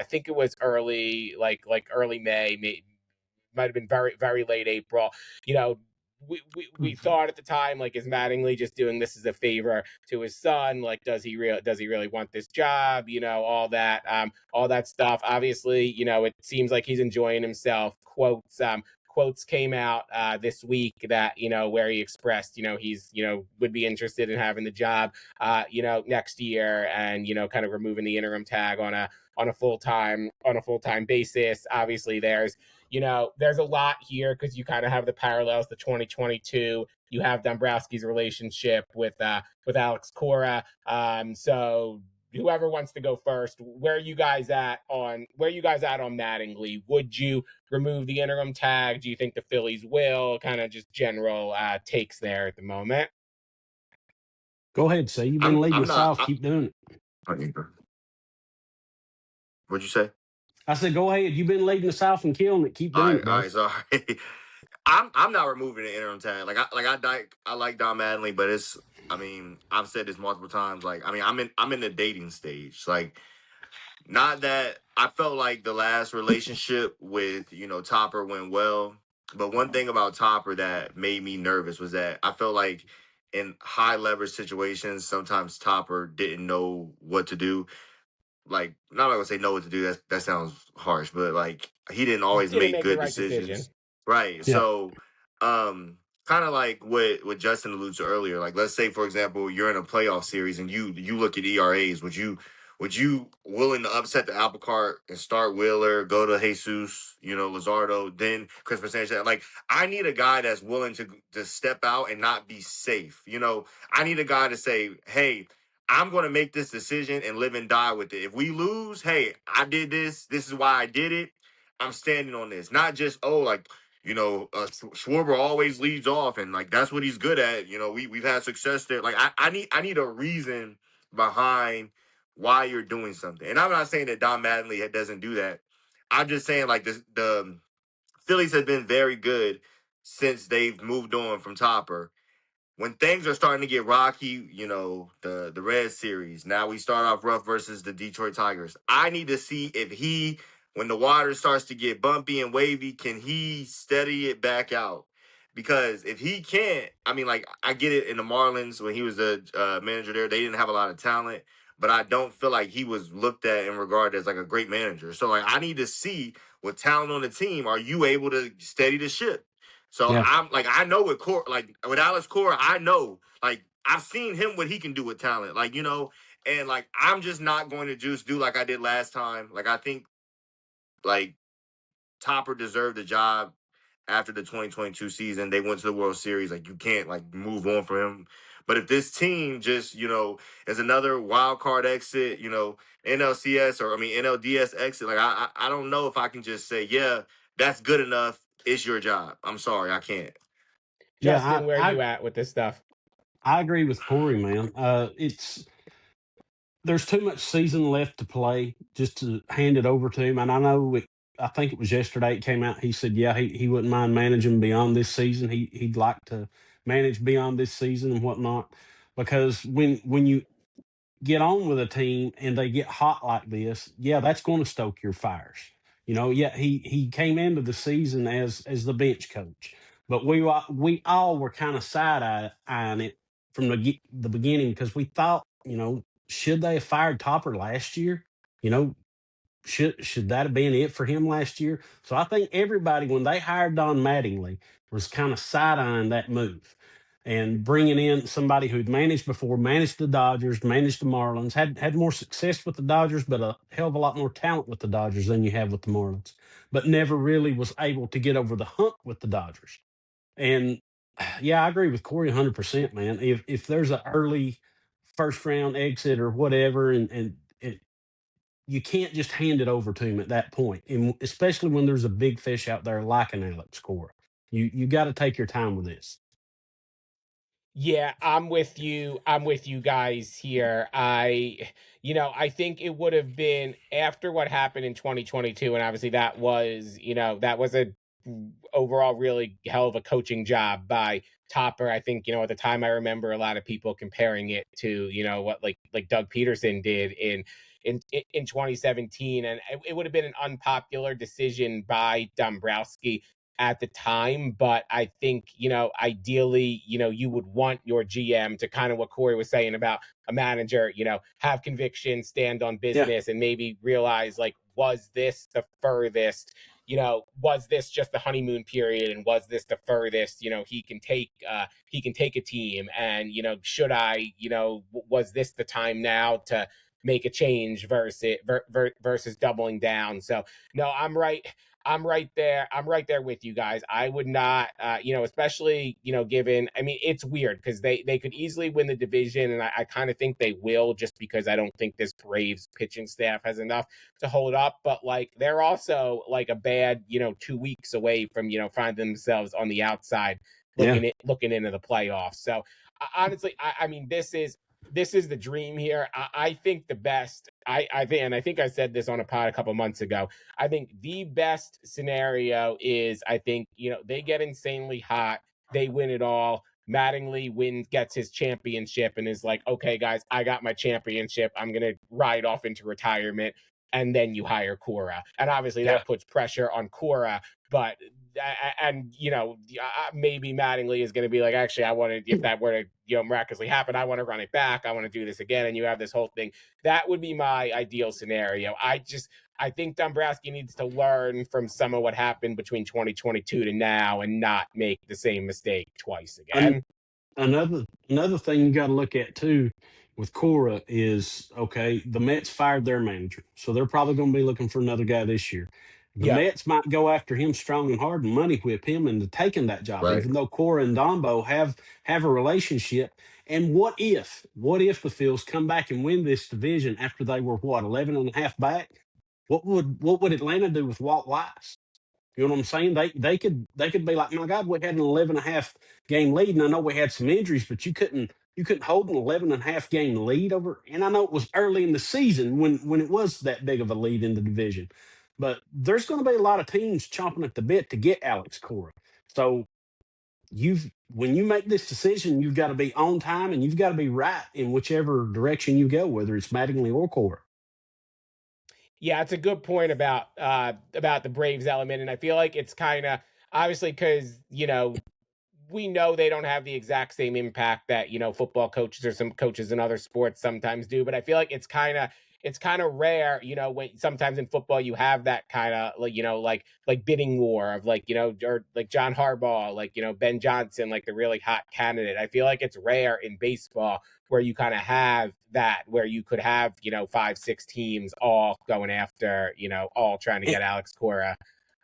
think it was early, like early May, might have been very, very late April. We thought at the time, like, is Mattingly just doing this as a favor to his son? Like, does he really want this job? All that stuff. Obviously, it seems like he's enjoying himself. Quotes came out this week that where he expressed he's would be interested in having the job next year, and kind of removing the interim tag on a full-time basis. Obviously there's a lot here because you kind of have the parallels to 2022. You have Dombrowski's relationship with Alex Cora. So whoever wants to go first, where are you guys at on Mattingly? Would you remove the interim tag? Do you think the Phillies will? Kind of just general takes there at the moment. Go ahead, say you've been leading the South. Keep doing it. What'd you say? I said, go ahead. You've been leading the South and killing it. Keep doing it, bro. All right, sorry. I'm not removing the interim tag. I like Don Mattingly, but I've said this multiple times. Like, I mean, I'm in the dating stage. Like, not that I felt like the last relationship with Topper went well, but one thing about Topper that made me nervous was that I felt like in high leverage situations, sometimes Topper didn't know what to do. Like, not gonna say know what to do. That sounds harsh, but like he didn't always make good decisions. Right. Yeah. So, kind of like what Justin alluded to earlier. Like, let's say for example, you're in a playoff series and you look at ERAs. Would you willing to upset the apple cart and start Wheeler, go to Jesus, Luzardo, then Chris Sanchez? Like, I need a guy that's willing to step out and not be safe. I need a guy to say, hey, I'm going to make this decision and live and die with it. If we lose, hey, I did this. This is why I did it. I'm standing on this. Not just, Schwarber always leads off and like that's what he's good at. We've had success there. Like I need a reason behind why you're doing something. And I'm not saying that Don Mattingly doesn't do that. I'm just saying like the Phillies have been very good since they've moved on from Topper. When things are starting to get rocky, the Red Series. Now we start off rough versus the Detroit Tigers. I need to see if when the water starts to get bumpy and wavy, can he steady it back out? Because if he can't, I mean, like I get it in the Marlins when he was the manager there, they didn't have a lot of talent, but I don't feel like he was looked at and regarded as like a great manager. So like I need to see with talent on the team, are you able to steady the ship? So Yeah. I'm like, I know with with Alex Cora, I know, like, I've seen him what he can do with talent, and like I'm just not going to just do like I did last time. Like I think like Topper deserved the job after the 2022 season. They went to the World Series. Like you can't like move on from him. But if this team just, is another wild card exit, NLCS or NLDS exit, like I don't know if I can just say, yeah, that's good enough. It's your job. I'm sorry, I can't. Justin, Yeah, where are you at with this stuff? I agree with Corey, man. There's too much season left to play just to hand it over to him. And I know I think it was yesterday it came out. He said, yeah, he wouldn't mind managing beyond this season. He'd like to manage beyond this season and whatnot, because when you get on with a team and they get hot like this, yeah, that's going to stoke your fires. Yeah, he came into the season as the bench coach, but we all were kind of side eyeing it from the beginning, because we thought, should they have fired Topper last year? You know, should that have been it for him last year? So I think everybody, when they hired Don Mattingly, was kind of side eyeing that move and bringing in somebody who'd managed before, managed the Dodgers, managed the Marlins, had more success with the Dodgers, but a hell of a lot more talent with the Dodgers than you have with the Marlins, but never really was able to get over the hump with the Dodgers. And yeah, I agree with Corey 100%, man. If there's an early first round exit or whatever, and you can't just hand it over to him at that point, and especially when there's a big fish out there like an Alex Cora. You got to take your time with this. Yeah, I'm with you. I'm with you guys here. I think it would have been after what happened in 2022, and obviously that was a overall really hell of a coaching job by Topper. I think, at the time I remember a lot of people comparing it to, what like Doug Peterson did in 2017, and it would have been an unpopular decision by Dombrowski at the time. But I think, ideally, you would want your GM to kind of what Corey was saying about a manager, have conviction, stand on business, and maybe realize, like, was this the furthest, was this just the honeymoon period, and was this the furthest, he can take a team, and, should I, was this the time now to make a change versus doubling down? So no, I'm right there. I'm right there with you guys. I would not, especially, given, it's weird because they could easily win the division. And I kind of think they will, just because I don't think this Braves pitching staff has enough to hold up. But like, they're also like a bad, 2 weeks away from, finding themselves on the outside looking into the playoffs. So honestly, this is the dream here. I think the best, I think I said this on a pod a couple months ago. I think the best scenario is, I think, they get insanely hot, they win it all. Mattingly gets his championship and is like, okay, guys, I got my championship. I'm going to ride off into retirement. And then you hire Cora. And obviously that puts pressure on Cora, but maybe Mattingly is going to be like, actually, I want to, if that were to, miraculously happen, I want to run it back. I want to do this again. And you have this whole thing. That would be my ideal scenario. I think Dombrowski needs to learn from some of what happened between 2022 to now and not make the same mistake twice again. Another thing you got to look at too with Cora is, okay, the Mets fired their manager, so they're probably going to be looking for another guy this year. The Yeah. Mets might go after him strong and hard and money whip him into taking that job, Right. even though Cora and Dombo have a relationship. And what if the Phils come back and win this division after they were 11 and a half back? What would Atlanta do with Walt Weiss? You know what I'm saying? They could be like, my God, we had an 11 and a half game lead, and I know we had some injuries, but you couldn't hold an 11 and a half game lead over. And I know it was early in the season when it was that big of a lead in the division, but there's going to be a lot of teams chomping at the bit to get Alex Cora. So when you make this decision, you've got to be on time and you've got to be right in whichever direction you go, whether it's Mattingly or Cora. Yeah, it's a good point about the Braves element, and I feel like it's kind of obviously because we know they don't have the exact same impact that football coaches or some coaches in other sports sometimes do, but I feel like it's kind of rare, when sometimes in football you have that kind of like bidding war of or like John Harbaugh, Ben Johnson, like the really hot candidate. I feel like it's rare in baseball where you kind of have that, where you could have 5-6 teams all going after, all trying to get Alex Cora.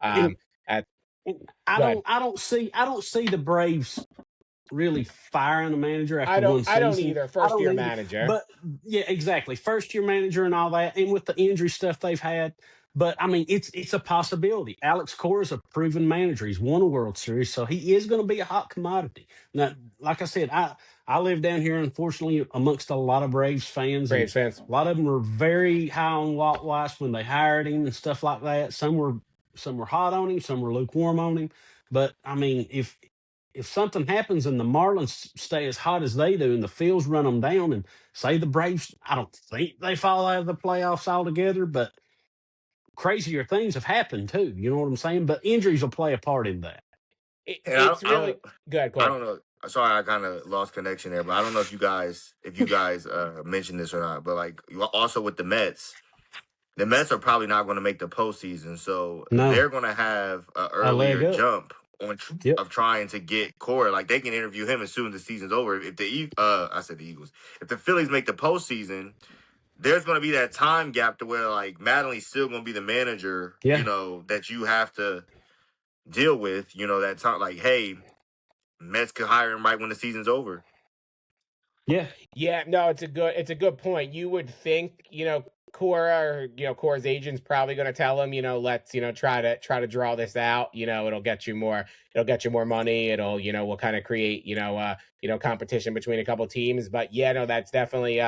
And, At and I don't see the Braves really firing a manager I after one don't I don't season. either. I First don't year either. manager. But yeah, exactly. First year manager and all that, and with the injury stuff they've had. But I mean, it's a possibility. Alex Cora is a proven manager. He's won a World Series, so he is going to be a hot commodity. Now, like I said, I live down here, unfortunately, amongst a lot of Braves fans, and Braves fans. a lot of them were very high on Walt Weiss when they hired him and stuff like that. Some were hot on him, some were lukewarm on him. But I mean, if something happens and the Marlins stay as hot as they do and the Phils run them down and say the Braves, I don't think they fall out of the playoffs altogether, but crazier things have happened too. You know what I'm saying? But injuries will play a part in that. And It's really good, I Corey. don't know. Sorry, I kind of lost connection there, but I don't know if you guys mentioned this or not. But like also with the Mets are probably not going to make the postseason, so No, they're going to have an a leg earlier up. jump Yep. of trying to get Cora. Like they can interview him as soon as the season's over. If I said the Eagles, if the Phillies make the postseason, there's going to be that time gap to where like Mattingly's still going to be the manager. Yeah. That you have to deal with. That time like, hey, Mets could hire him right when the season's over. Yeah. Yeah, no, it's a good point. You would think, Cora or Cora's agent's probably going to tell him, let's try to draw this out. It'll get you more money. It'll will kind of create competition between a couple teams. But yeah, no, that's definitely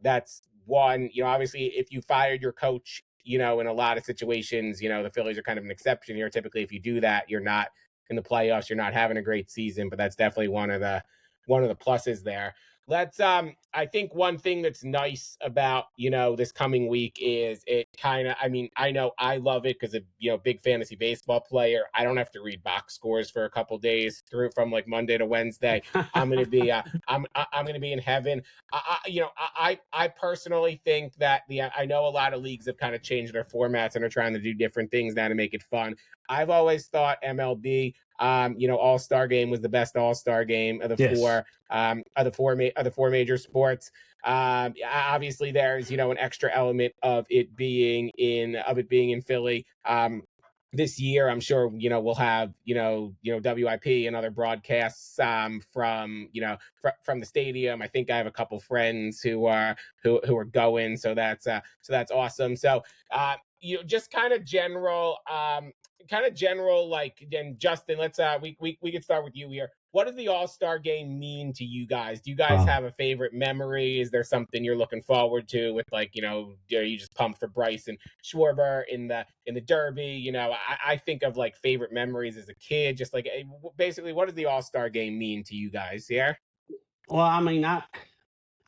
that's one. Obviously, if you fired your coach, in a lot of situations, the Phillies are kind of an exception here. Typically, if you do that, you're not in the playoffs. You're not having a great season. But that's definitely one of the pluses there. Let's I think one thing that's nice about this coming week is it kind of, I mean, I know I love it because of big fantasy baseball player. I don't have to read box scores for a couple days through from like Monday to Wednesday. I'm gonna be I'm gonna be in heaven. I personally think that I know a lot of leagues have kind of changed their formats and are trying to do different things now to make it fun. I've always thought MLB All-Star Game was the best All-Star game of the Yes. four major sports. Obviously there's an extra element of it being in Philly. This year, I'm sure we'll have WIP and other broadcasts from the stadium. I think I have a couple friends who are going, so that's awesome. So just kind of general like, and Justin, let's we could start with you here. What does the All-Star game mean to you guys? Do you guys have a favorite memory? Is there something you're looking forward to with are you just pumped for Bryson Schwarber in the Derby? I think of like favorite memories as a kid, just like basically what does the All-Star game mean to you guys? Yeah. Well, I mean, I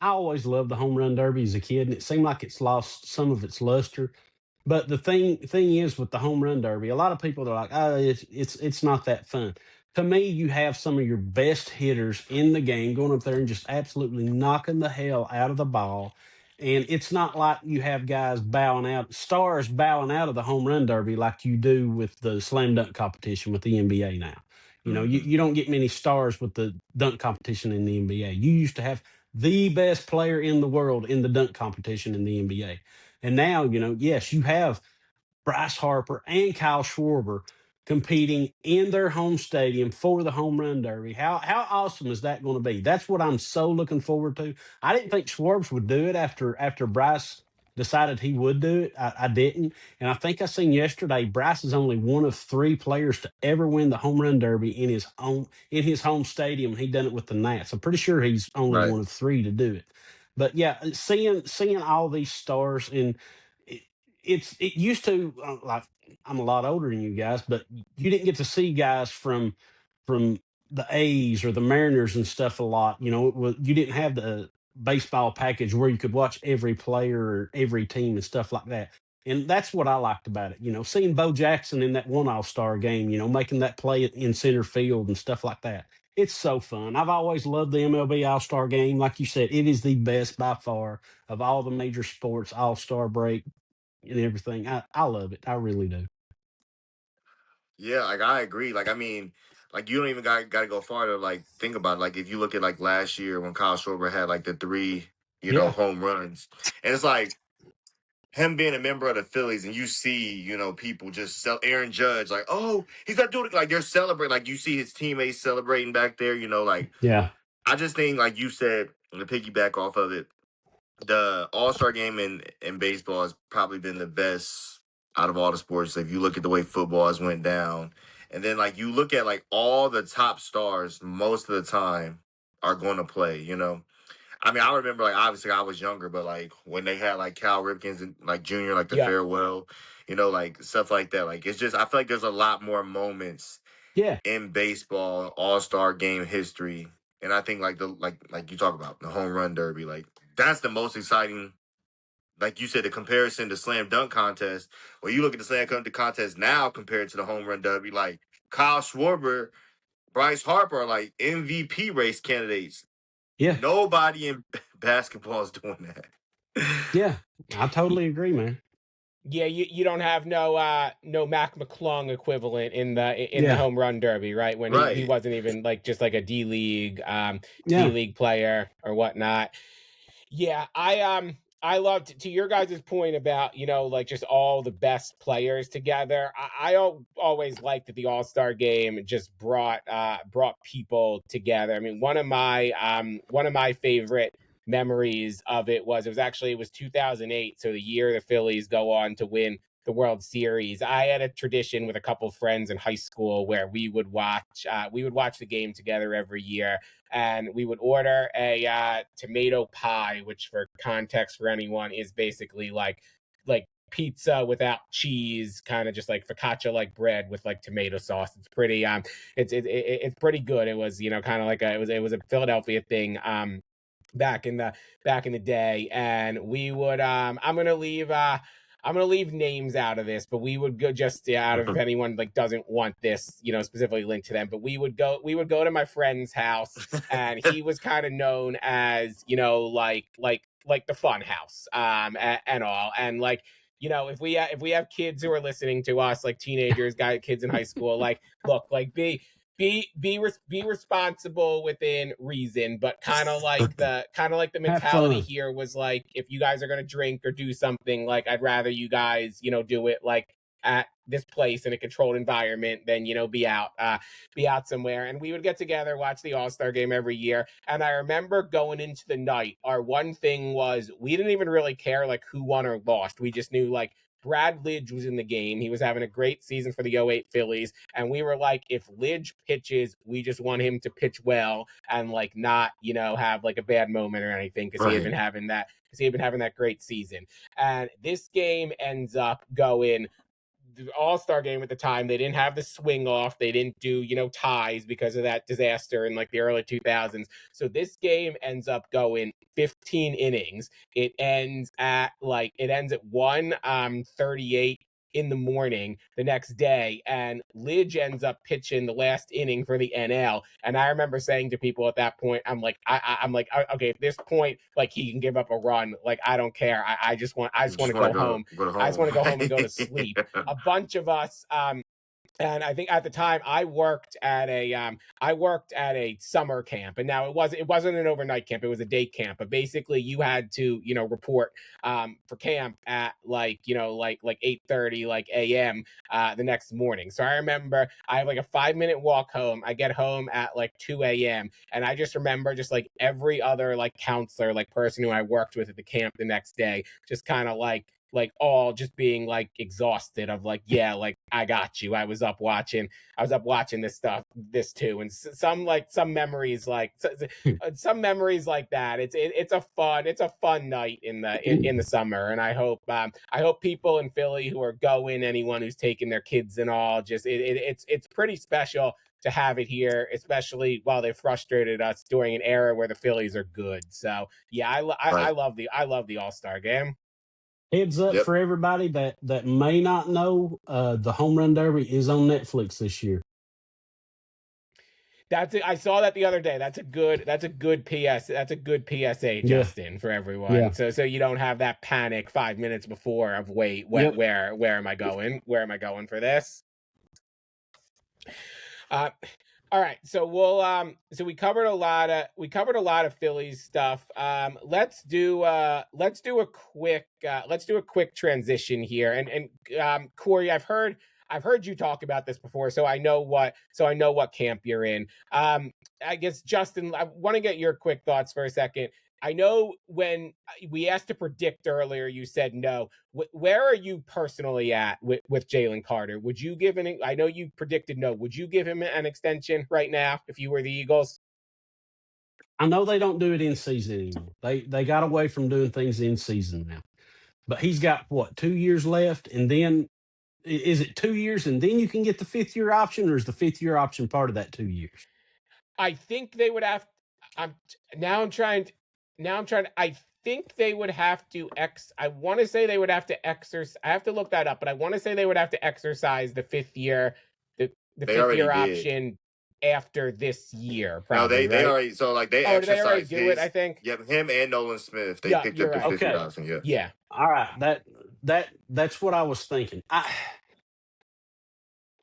always loved the home run derby as a kid, and it seemed like it's lost some of its luster. But the thing is with the home run derby, a lot of people are like, "Oh, it's not that fun." To me, you have some of your best hitters in the game going up there and just absolutely knocking the hell out of the ball. And it's not like you have guys stars bowing out of the home run derby like you do with the slam dunk competition with the NBA now. You don't get many stars with the dunk competition in the NBA. You used to have the best player in the world in the dunk competition in the NBA. And now, yes, you have Bryce Harper, and Kyle Schwarber competing in their home stadium for the home run derby. How awesome is that going to be? That's what I'm so looking forward to. I didn't think Schwarbs would do it after Bryce decided he would do it. I didn't. And I think I seen yesterday Bryce is only one of 3 players to ever win the home run derby in his home stadium. He done it with the Nats. I'm pretty sure he's only Right. one of 3 to do it. But yeah, seeing all these stars and it used to like I'm a lot older than you guys, but you didn't get to see guys from the A's or the Mariners and stuff a lot. You didn't have the baseball package where you could watch every player or every team and stuff like that. And that's what I liked about it. Seeing Bo Jackson in that one All-Star game, making that play in center field and stuff like that. It's so fun. I've always loved the MLB All-Star game. Like you said, it is the best by far of all the major sports All-Star break and everything. I love it. I really do. Yeah, like I agree. Like I mean, like you don't even got to go farther. Like think about it. Like if you look at like last year when Kyle Schwarber had like the 3, Yeah. home runs, and it's like him being a member of the Phillies, and you see, people just sell Aaron Judge, like, oh, he's not doing it. Like they're celebrating. Like you see his teammates celebrating back there. Like Yeah. I just think, like you said, to piggyback off of it, the All-Star game in baseball has probably been the best out of all the sports. If you look at the way football has went down, and then like you look at like all the top stars, most of the time are going to play. I mean, I remember like obviously I was younger, but like when they had like Cal Ripkins and like Junior, like the Yeah. farewell, like stuff like that. Like it's just I feel like there's a lot more moments Yeah. in baseball All-Star game history. And I think like like you talk about the home run derby, like that's the most exciting. Like you said, the comparison to slam dunk contest. When you look at the slam dunk contest now compared to the home run derby, like Kyle Schwarber, Bryce Harper are like MVP race candidates. Yeah. Nobody in basketball is doing that. Yeah. I totally agree, man. Yeah, you don't have no Mac McClung equivalent in the home run derby, right? When he wasn't even like just like a D League player or whatnot. Yeah, I loved, to your guys' point about, like just all the best players together. I always liked that the All-Star game just brought people together. I mean, one of my favorite memories of it was 2008, so the year the Phillies go on to win the World Series. I had a tradition with a couple of friends in high school where we would watch the game together every year, and we would order a tomato pie, which for context for anyone is basically like pizza without cheese, kind of just like focaccia like bread with like tomato sauce. It's pretty it's pretty good. It was kind of like it was a Philadelphia thing back in the day, and we would I'm gonna leave names out of this, but we would go just out of if anyone like doesn't want this, specifically linked to them. But we would go to my friend's house, and he was kind of known as, like the fun house, and all, and like, if we have kids who are listening to us, like teenagers, kids in high school, like, look, like be responsible within reason, but kind of like the mentality here was like, if you guys are going to drink or do something, like I'd rather you guys do it like at this place in a controlled environment than be out somewhere. And we would get together, watch the All-Star game every year. And I remember going into the night, our one thing was we didn't even really care like who won or lost. We just knew like Brad Lidge was in the game. He was having a great season for the 08 Phillies. And we were like, if Lidge pitches, we just want him to pitch well and like not, have like a bad moment or anything, because he had been having that great season. And this game ends up going the All-Star game at the time. They didn't have the swing off. They didn't do, ties because of that disaster in like the early 2000s. So this game ends up going 15 innings. It ends at 1:38 in the morning the next day, and Lidge ends up pitching the last inning for the NL. And I remember saying to people at that point, I'm like, okay, at this point, like he can give up a run, like I don't care. I just want to go home. I just want to go home and go to sleep. A bunch of us And I think at the time I worked at a summer camp, and now it wasn't an overnight camp, it was a day camp. But basically, you had to report for camp at like 8:30 a.m. The next morning. So I remember I have like a 5 minute walk home. I get home at like 2 a.m. and I just remember just like every other like counselor, like person who I worked with at the camp the next day, just kind of like all just being like exhausted of like, yeah, like I got you. I was up watching this too. And some memories some memories like that. It's a fun night in the summer. And I hope people in Philly who are going, anyone who's taking their kids and all, just it's pretty special to have it here, especially while they frustrated us during an era where the Phillies are good. So yeah, I Right. love the All-Star game. Heads up Yep. for everybody that may not know, the Home Run Derby is on Netflix this year. That's it. I saw that the other day. That's a good PS. That's a good PSA, Yeah, Justin, for everyone. yeah, So you don't have that panic 5 minutes before of wait, yep. where am I going? Where am I going for this? Uh, all right, so so we covered a lot of Phillies stuff. Let's do a quick transition here. And Corey, I've heard you talk about this before, so I know what camp you're in. I guess Justin, I want to get your quick thoughts for a second. I know when we asked to predict earlier, you said no. Where are you personally at with Jalen Carter? Would you give I know you predicted no. Would you give him an extension right now if you were the Eagles? I know they don't do it in season anymore. They got away from doing things in season now. But he's got what, 2 years left, and then is it 2 years and then you can get the 5th year option, or is the 5th year option part of that 2 years? I think they would have. I'm now. I'm trying. Now I'm trying. I think they would have to I want to say they would have to exercise. I have to look that up, but I want to say they would have to exercise the 5th year, the They fifth already year did. option after this year, No, probably, they right? already so like they Oh, did they already exercised do it? I his. think. Yep, him and Nolan Smith. They Yeah, picked you're up the right. 5th year Okay. option. Yeah. Yeah. All right. That's what I was thinking.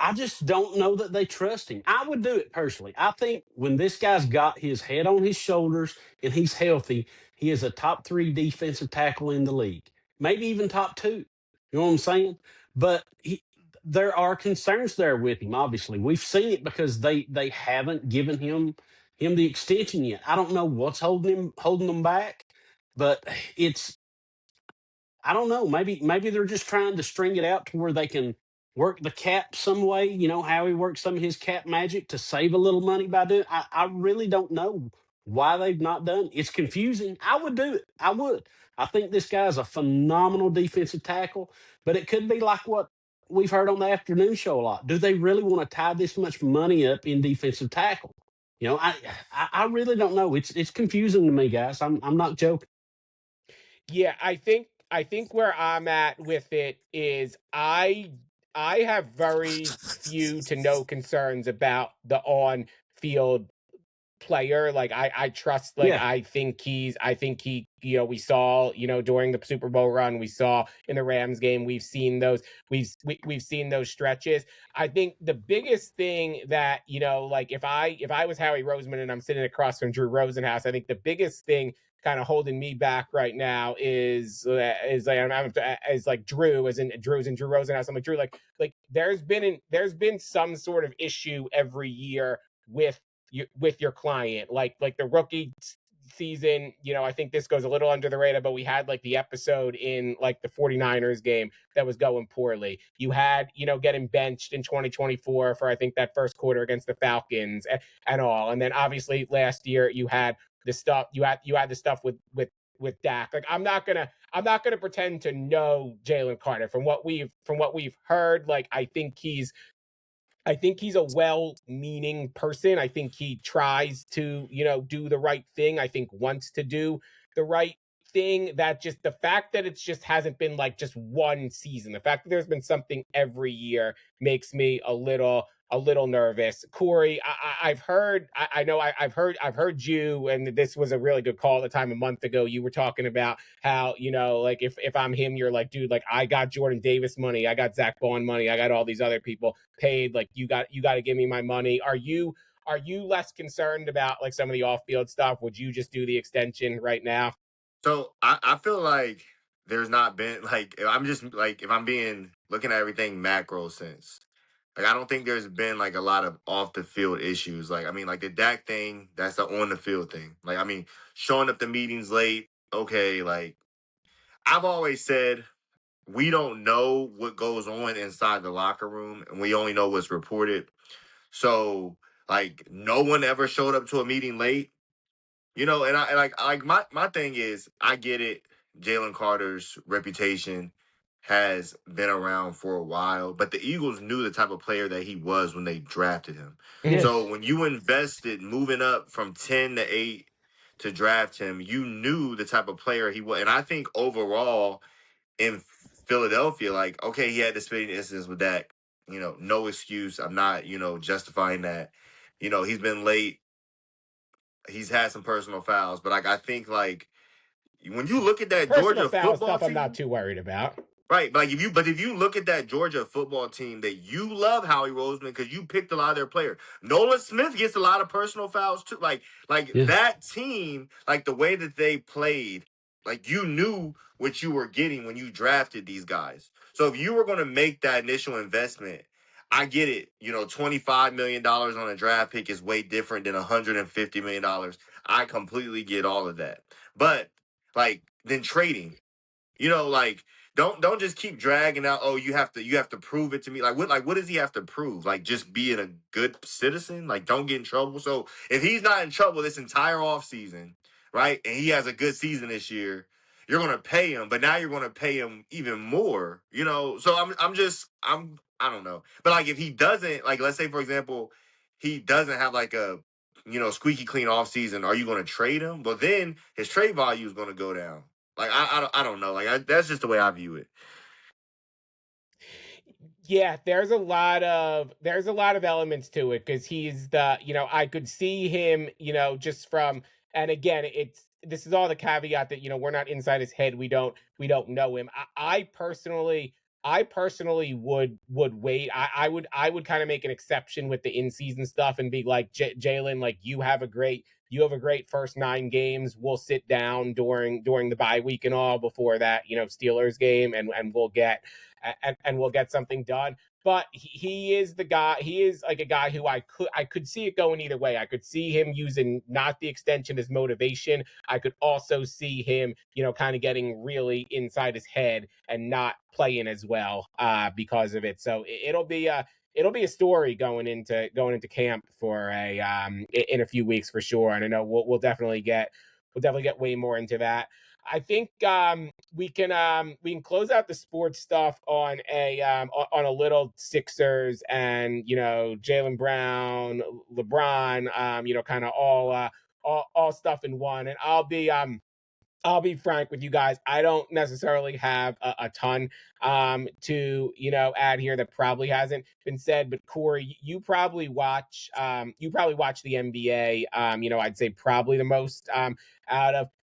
I just don't know that they trust him. I would do it personally. I think when this guy's got his head on his shoulders and he's healthy, he is a top 3 defensive tackle in the league, maybe even top 2. You know what I'm saying? But there are concerns there with him. Obviously, we've seen it because they haven't given him the extension yet. I don't know what's holding them back, but it's I don't know. Maybe they're just trying to string it out to where they can work the cap some way. You know how he works some of his cap magic to save a little money by doing. I really don't know why they've not done. It's confusing. I would do it. I would. I think this guy's a phenomenal defensive tackle, but it could be like what we've heard on the afternoon show a lot. Do they really want to tie this much money up in defensive tackle? You know, I really don't know. It's confusing to me, guys. I'm not joking. Yeah, I think where I'm at with it is I have very few to no concerns about the on field player. Like I trust, like Yeah. I think he, we saw, during the Super Bowl run, we saw in the Rams game, we've seen those stretches. I think the biggest thing that, like if I was Howie Roseman and I'm sitting across from Drew Rosenhaus, I think the biggest thing kind of holding me back right now is like Drew, as in Drew's and Drew Rosenhaus. I'm like, Drew, like there's been some sort of issue every year with your client, like the rookie season. I think this goes a little under the radar, but we had like the episode in like the 49ers game that was going poorly. You had, getting benched in 2024 for I think that first quarter against the Falcons and all. And then obviously last year you had the stuff you had the stuff with Dak. Like I'm not gonna pretend to know Jalen Carter. From what we've heard, like I think he's a well-meaning person. I think he tries to, do the right thing. I think wants to do the right thing. That just the fact that it's just hasn't been like just one season. The fact that there's been something every year makes me a little a little nervous. Corey, I've heard, I know I've heard you, and this was a really good call at the time a month ago. You were talking about how, like if I'm him, you're like, dude, like I got Jordan Davis money, I got Zach Bond money, I got all these other people paid. Like you got to give me my money. Are you less concerned about like some of the off field stuff? Would you just do the extension right now? So I feel like there's not been like I'm just like if I'm being looking at everything macro sense. Like I don't think there's been like a lot of off the field issues. Like I mean, like the Dak thing, that's the on the field thing. Like I mean, showing up to meetings late, okay. Like I've always said, we don't know what goes on inside the locker room, and we only know what's reported. So like, no one ever showed up to a meeting late. And like my thing is, I get it. Jalen Carter's reputation has been around for a while, but the Eagles knew the type of player that he was when they drafted him. So Yes. when you invested moving up from 10 to 8 to draft him, you knew the type of player he was. And I think overall in Philadelphia, like, okay, he had the spitting incidents with that. No excuse. I'm not, justifying that. He's been late. He's had some personal fouls, but like I think like when you look at that Personal Georgia foul football stuff, I'm not team, too worried about. right? But like if you look at that Georgia football team, that you love Howie Roseman because you picked a lot of their players. Nolan Smith gets a lot of personal fouls too. Like Yeah. that team, like the way that they played, like you knew what you were getting when you drafted these guys. So if you were going to make that initial investment, I get it. $25 million on a draft pick is way different than $150 million. I completely get all of that. But like then trading, like don't just keep dragging out. Oh, you have to prove it to me. Like what does he have to prove? Like just being a good citizen. Like don't get in trouble. So if he's not in trouble this entire offseason, right, and he has a good season this year, you're gonna pay him. But now you're gonna pay him even more. So I don't know. But like if he doesn't, like let's say for example, he doesn't have like a squeaky clean offseason, are you gonna trade him? Well, then his trade value is gonna go down. Like I don't know. Like that's just the way I view it. Yeah, there's a lot of elements to it because he's I could see him, just from, and again, this is all the caveat that we're not inside his head, we don't know him. I personally would wait. I would kind of make an exception with the in season stuff and be like, Jalen, like you have a great first 9 games. We'll sit down during the bye week and all before that Steelers game, and we'll get something done. But he is the guy. He is like a guy who I could see it going either way. I could see him using not the extension as motivation. I could also see him, kind of getting really inside his head and not playing as well because of it. So it'll be a story going into camp for in a few weeks for sure. And I know we'll definitely get way more into that. I think we can close out the sports stuff on a little Sixers and Jalen Brown, LeBron, kind of all stuff in one. And I'll be frank with you guys. I don't necessarily have a ton to add here that probably hasn't been said. But Corey, you probably watch the NBA. I'd say probably the most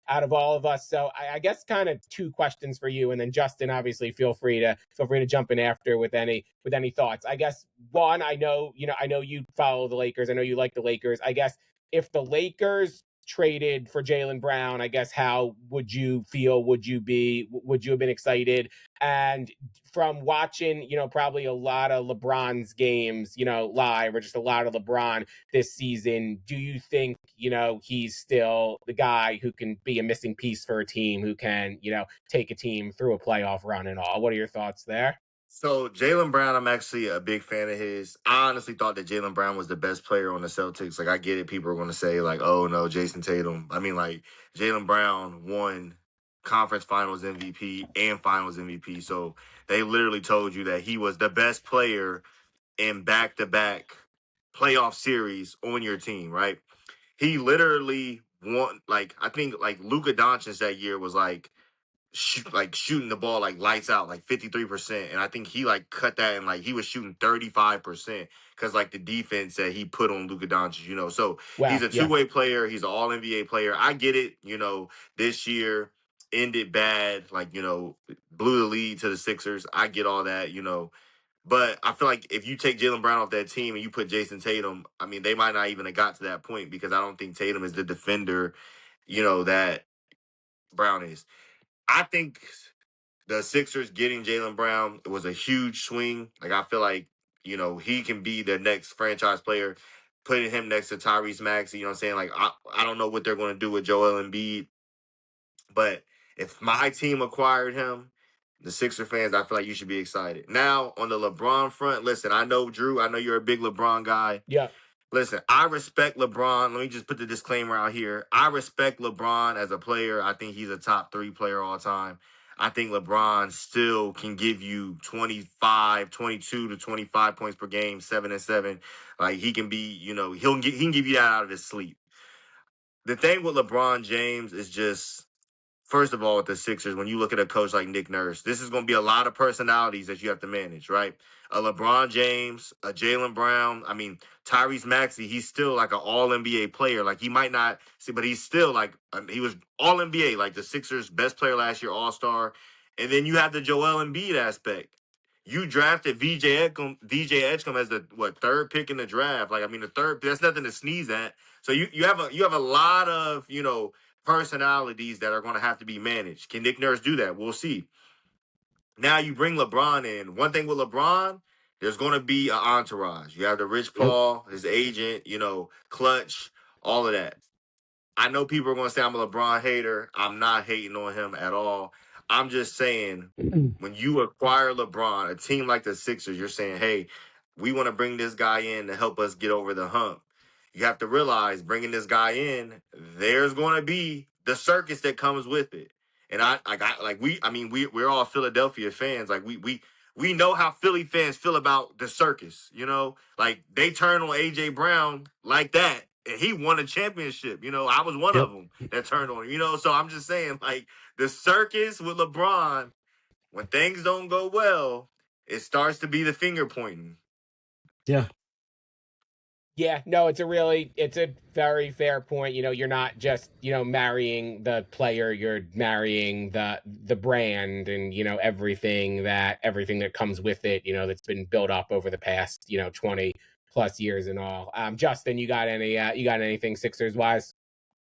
out of all of us. So I guess kind of two questions for you, and then Justin, obviously feel free to jump in after with any thoughts. I guess one, I know you follow the Lakers. I know you like the Lakers. I guess if the Lakers traded for Jalen Brown, I guess how would you feel? Would you have been excited? And from watching, probably a lot of LeBron's games, live, or just a lot of LeBron this season, do you think, he's still the guy who can be a missing piece for a team, who can, take a team through a playoff run and all? What are your thoughts there? So Jalen Brown, I'm actually a big fan of his. I honestly thought that Jalen Brown was the best player on the Celtics. Like I get it, people are going to say like, "Oh no, Jason Tatum." I mean, like Jalen Brown won conference Finals MVP and Finals MVP. So they literally told you that he was the best player in back-to-back playoff series on your team, right? He literally won. Like I think like Luka Doncic that year was like shooting the ball like lights out, like 53%. And I think he like cut that and like he was shooting 35% because like the defense that he put on Luka Doncic, So he's Wow. a two-way player. He's an all NBA player. I get it, this year ended bad, like, blew the lead to the Sixers. I get all that, But I feel like if you take Jaylen Brown off that team and you put Jason Tatum, I mean, they might not even have got to that point because I don't think Tatum is the defender, that Brown is. I think the Sixers getting Jaylen Brown was a huge swing. Like, I feel like, he can be the next franchise player. Putting him next to Tyrese Maxey, what I'm saying? Like, I don't know what they're going to do with Joel Embiid, but if my team acquired him, the Sixer fans, I feel like you should be excited. Now, on the LeBron front, listen, I know, Drew, I know you're a big LeBron guy. Yeah. Listen, I respect LeBron. Let me just put the disclaimer out here. I respect LeBron as a player. I think he's a top 3 player all time. I think LeBron still can give you 22 to 25 points per game, 7 and 7. Like, he can be, he can give you that out of his sleep. The thing with LeBron James is just, first of all, with the Sixers, when you look at a coach like Nick Nurse, this is going to be a lot of personalities that you have to manage, right? A LeBron James, a Jaylen Brown. I mean, Tyrese Maxey, he's still like an all-NBA player. Like, he might not see, but he's still like, he was all-NBA, like the Sixers' best player last year, all-star. And then you have the Joel Embiid aspect. You drafted VJ Edgecombe as the third pick in the draft. Like, I mean, the third, that's nothing to sneeze at. So you have a lot of, personalities that are going to have to be managed. Can Nick Nurse do that? We'll see. Now you bring LeBron in. One thing with LeBron, there's going to be an entourage. You have the Rich Paul, his agent, Clutch, all of that. I know people are going to say I'm a LeBron hater. I'm not hating on him at all. I'm just saying, when you acquire LeBron, a team like the Sixers, you're saying, hey, we want to bring this guy in to help us get over the hump. You have to realize, bringing this guy in, there's going to be the circus that comes with it. And we're all Philadelphia fans. Like, we know how Philly fans feel about the circus, Like, they turn on AJ Brown like that, and he won a championship. I was one of them that turned on him, So I'm just saying, like, the circus with LeBron, when things don't go well, it starts to be the finger pointing. Yeah. Yeah, no, it's a very fair point. You're not just, marrying the player, you're marrying the brand and, everything that comes with it, that's been built up over the past, 20 plus years and all. Justin, you got anything Sixers wise?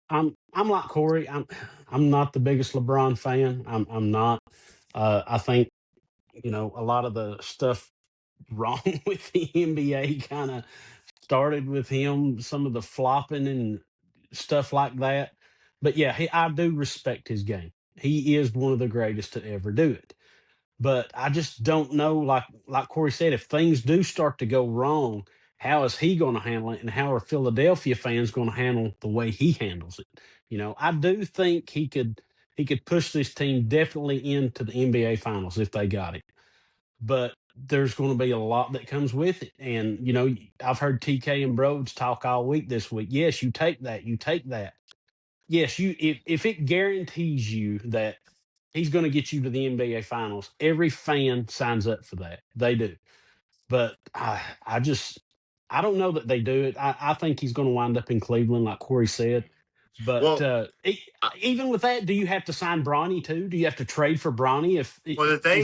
I'm like Corey. I'm not the biggest LeBron fan. I'm not. I think a lot of the stuff wrong with the NBA kind of started with him. Some of the flopping and stuff like that. But yeah, I do respect his game. He is one of the greatest to ever do it. But I just don't know, like Corey said, if things do start to go wrong, how is he going to handle it, and how are Philadelphia fans going to handle the way he handles it? I do think he could push this team definitely into the NBA Finals if they got it. But there's going to be a lot that comes with it, and I've heard TK and Broads talk all week this week. Yes, you take that. You take that. Yes, if it guarantees you that he's going to get you to the NBA Finals, every fan signs up for that. They do. But I don't know that they do it. I think he's going to wind up in Cleveland, like Corey said. But even with that, do you have to sign Bronny too? Do you have to trade for Bronny? Is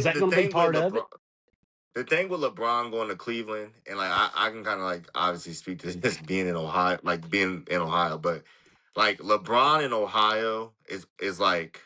that going to be part of it? The thing with LeBron going to Cleveland, and like I can kind of like obviously speak to this being in Ohio, but like LeBron in Ohio is like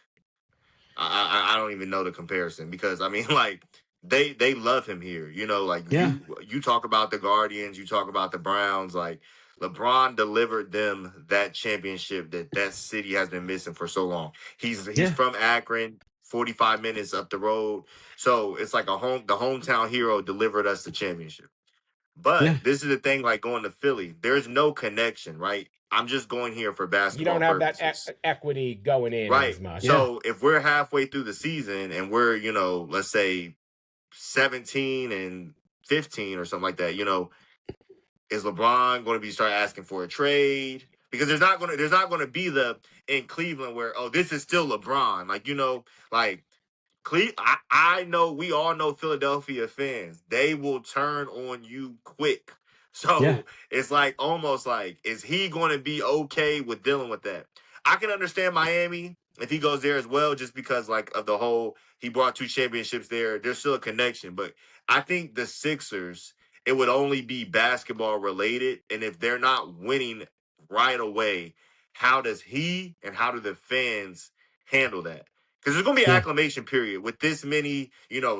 I don't even know the comparison, because I mean, like, they love him here, like, you talk about the Guardians, you talk about the Browns, like, LeBron delivered them that championship that city has been missing for so long. He's from Akron, 45 minutes up the road. So it's like the hometown hero delivered us the championship. But this is the thing, like, going to Philly, there's no connection, right? I'm just going here for basketball. You don't have purposes. that equity going in as much. So if we're halfway through the season and we're, let's say 17 and 15 or something like that, is LeBron going to start asking for a trade? because there's not gonna be the in Cleveland where, oh, this is still LeBron. Like, like I know, we all know Philadelphia fans. They will turn on you quick. Yeah. So it's like almost like, is he going to be okay with dealing with that? I can understand Miami if he goes there as well, just because like of the whole, he brought 2 championships there. There's still a connection, but I think the Sixers, it would only be basketball related, and if they're not winning right away, how does he and how do the fans handle that? Because there's going to be an Yeah. acclimation period with this many,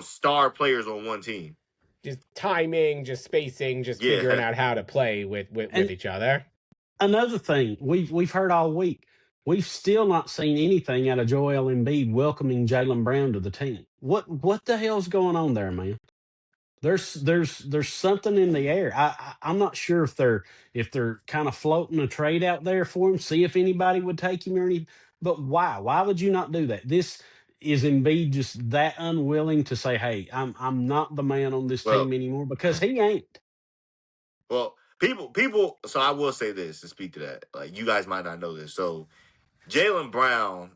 star players on one team. Just timing, just spacing, just Yeah. figuring out how to play with And each other. another thing we've heard all week, we've still not seen anything out of Joel Embiid welcoming Jaylen Brown to the team. What the hell's going on there, man? There's something in the air. I'm not sure if they're kind of floating a trade out there for him, see if anybody would take him or anything. But why? Why would you not do that? This is Embiid just that unwilling to say, "Hey, I'm not the man on this Well, team anymore," because he ain't. well, people. So I will say this to speak to that. Like, you guys might not know this. So Jaylen Brown,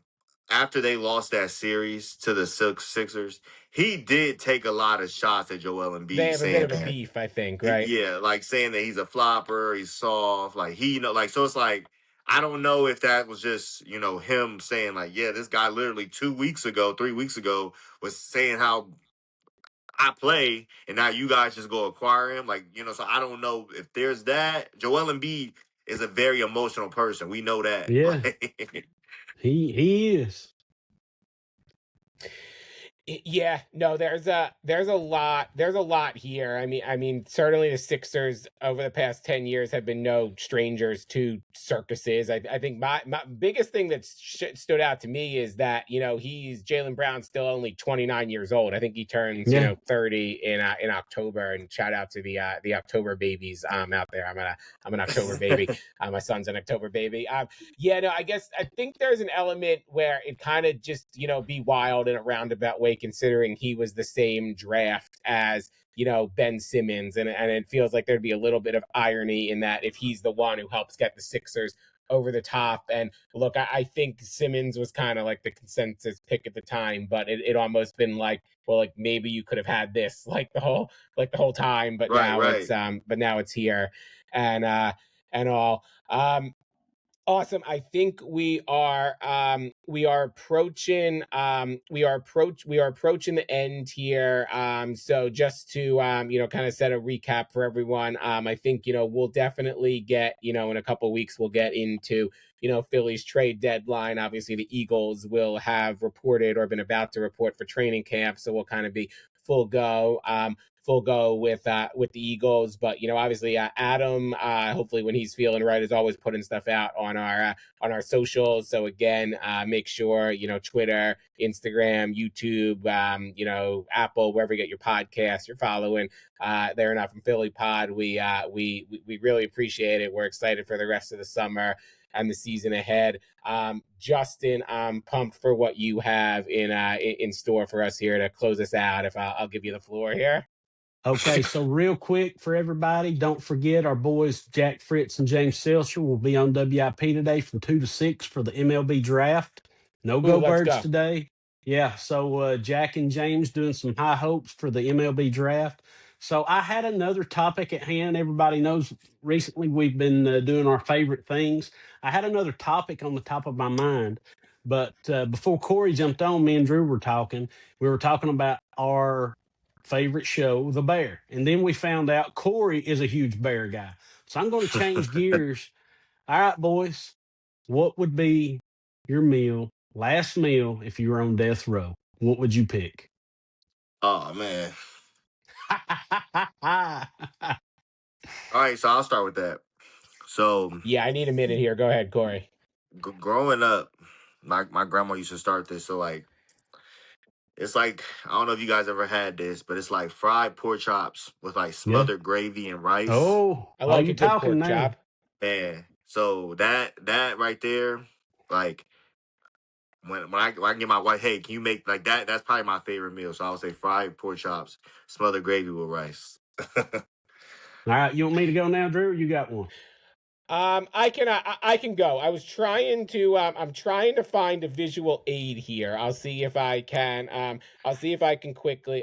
after they lost that series to the Sixers, he did take a lot of shots at Joel Embiid, They have a bit saying of a that beef, I think, right? yeah, like saying that he's a flopper, he's soft, like like, so it's like, I don't know if that was just him saying like, yeah, this guy literally 2 weeks ago, 3 weeks ago was saying how I play, and now you guys just go acquire him, like, so I don't know if there's that. Joel Embiid is a very emotional person. We know that. Yeah, Like, he is. Yeah, no, there's a lot here. I mean, certainly the Sixers over the past 10 years have been no strangers to circuses. I think my biggest thing that stood out to me is that he's Jaylen Brown, still only 29 years old. I think he turns 30 in October. And shout out to the October babies out there. I'm an October baby. My son's an October baby. Yeah, no, I think there's an element where it kind of just be wild in a roundabout way, considering he was the same draft as Ben Simmons, and it feels like there'd be a little bit of irony in that if he's the one who helps get the Sixers over the top. And look, I think Simmons was kind of like the consensus pick at the time, but it almost been like, well, like maybe you could have had this like the whole time, but right. now it's here, and all. Awesome. I think we are approaching the end here. So just to kind of set a recap for everyone. I think we'll definitely get in a couple of weeks we'll get into Philly's trade deadline. Obviously the Eagles will have reported or been about to report for training camp, so we'll kind of be full go with the Eagles. But obviously Adam, hopefully when he's feeling right, is always putting stuff out on our socials. So again, make sure Twitter, Instagram, YouTube, Apple, wherever you get your podcasts, you're following They're Not From Philly pod. We really appreciate it. We're excited for the rest of the summer and the season ahead. Justin, I'm pumped for what you have in store for us here to close us out. If I'll give you the floor here. Okay, so real quick for everybody, don't forget our boys Jack Fritz and James Seltzer will be on WIP today from 2 to 6 for the MLB draft. No Go let's Birds go. today. Yeah, so Jack and James doing some high hopes for the MLB draft. So I had another topic at hand. Everybody knows recently we've been doing our favorite things. I had another topic on the top of my mind. But before Corey jumped on, me and Drew were talking. We were talking about our favorite show, The Bear. And then we found out Corey is a huge Bear guy. So I'm going to change gears. All right, boys, what would be your last meal, if you were on death row? What would you pick? Oh, man. All right, so I'll start with that. So yeah, I need a minute here. Go ahead, Corey. Growing up, my grandma used to start this. So like, it's like, I don't know if you guys ever had this, but it's like fried pork chops with like smothered gravy and rice. Oh, I like you a good talking pork now. chop. Man, so that right there, like, when I get my wife, hey, can you make like that? That's probably my favorite meal. So I would say fried pork chops, smothered gravy with rice. All right, you want me to go now, Drew? Or you got one? I can go. I was trying to I'm trying to find a visual aid here. I'll see if I can I'll see if I can quickly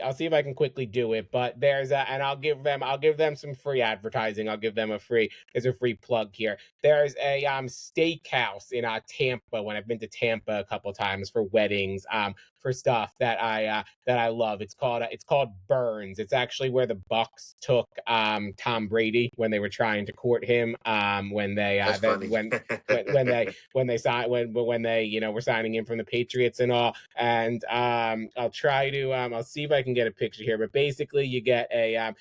do it. But and I'll give them some free advertising. I'll give them there's a free plug here. There's a steakhouse in Tampa when I've been to Tampa a couple times for weddings, for stuff that I love. It's called Burns. It's actually where the Bucks took Tom Brady when they were trying to court him, when they That's funny. when they signed when they were signing him from the Patriots and all. And I'll try to I'll see if I can get a picture here. But basically you get a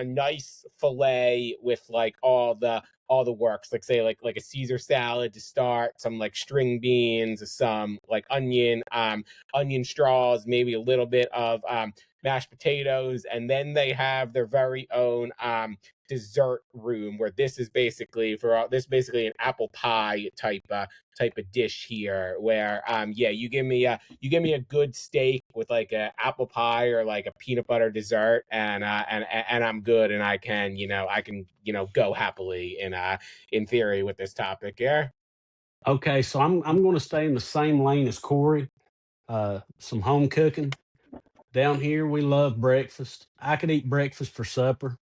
nice fillet with like all the works, like say like a Caesar salad to start, some like string beans, some like onion straws, maybe a little bit of mashed potatoes, and then they have their very own dessert room where this is basically an apple pie type of dish here, where you give me a good steak with like a apple pie or like a peanut butter dessert, and I'm good, and I can go happily in theory with this topic. Yeah. Okay, so I'm going to stay in the same lane as Corey. Some home cooking. Down here, we love breakfast. I could eat breakfast for supper.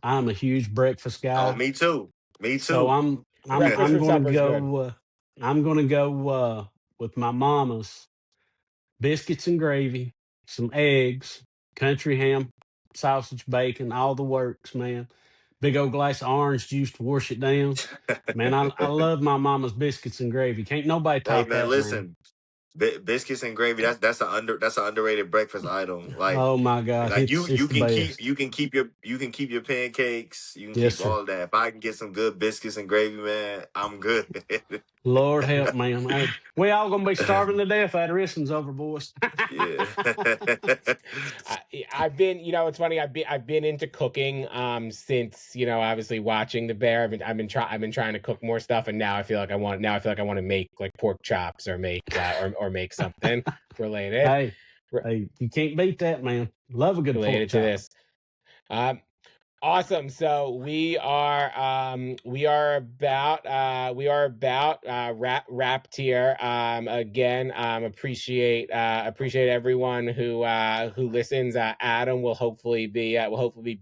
I'm a huge breakfast guy. Oh, me too. Me too. So I'm Breakfast for going supper to is go. I'm going to go with my mama's biscuits and gravy, some eggs, country ham, sausage, bacon, all the works, man. Big old glass of orange juice to wash it down. Man, I love my mama's biscuits and gravy. Can't nobody Hey top man, that, listen. Biscuits and gravy. That's an underrated breakfast item. Like, Oh my God, you it's the can best. keep your pancakes. You can Yes, keep sir. all of that. If I can get some good biscuits and gravy, man, I'm good. Lord help, man. Hey, we all gonna be starving to death. That wrestling's over, boys. Yeah. I've been, it's funny. I've been into cooking since obviously watching The Bear. I've been trying to cook more stuff, and now I feel like I want to make like pork chops or make or make something related. Hey, you can't beat that, man. Love a good pork related to chop. this. Awesome. So we are about wrapped here. Again, appreciate everyone who listens. Adam will hopefully be back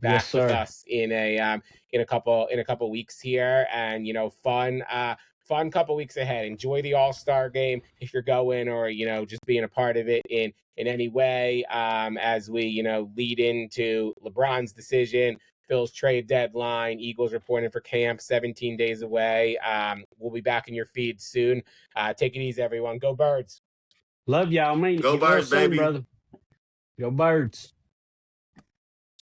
Yes, with sir. us in a couple weeks here, and fun couple weeks ahead. Enjoy the All-Star game if you're going, or just being a part of it in any way, as we lead into LeBron's decision, Phil's trade deadline, Eagles reporting for camp 17 days away. We'll be back in your feed soon. Take it easy, everyone. Go Birds. Love y'all, man. Go Birds, soon, baby. brother. Go Birds.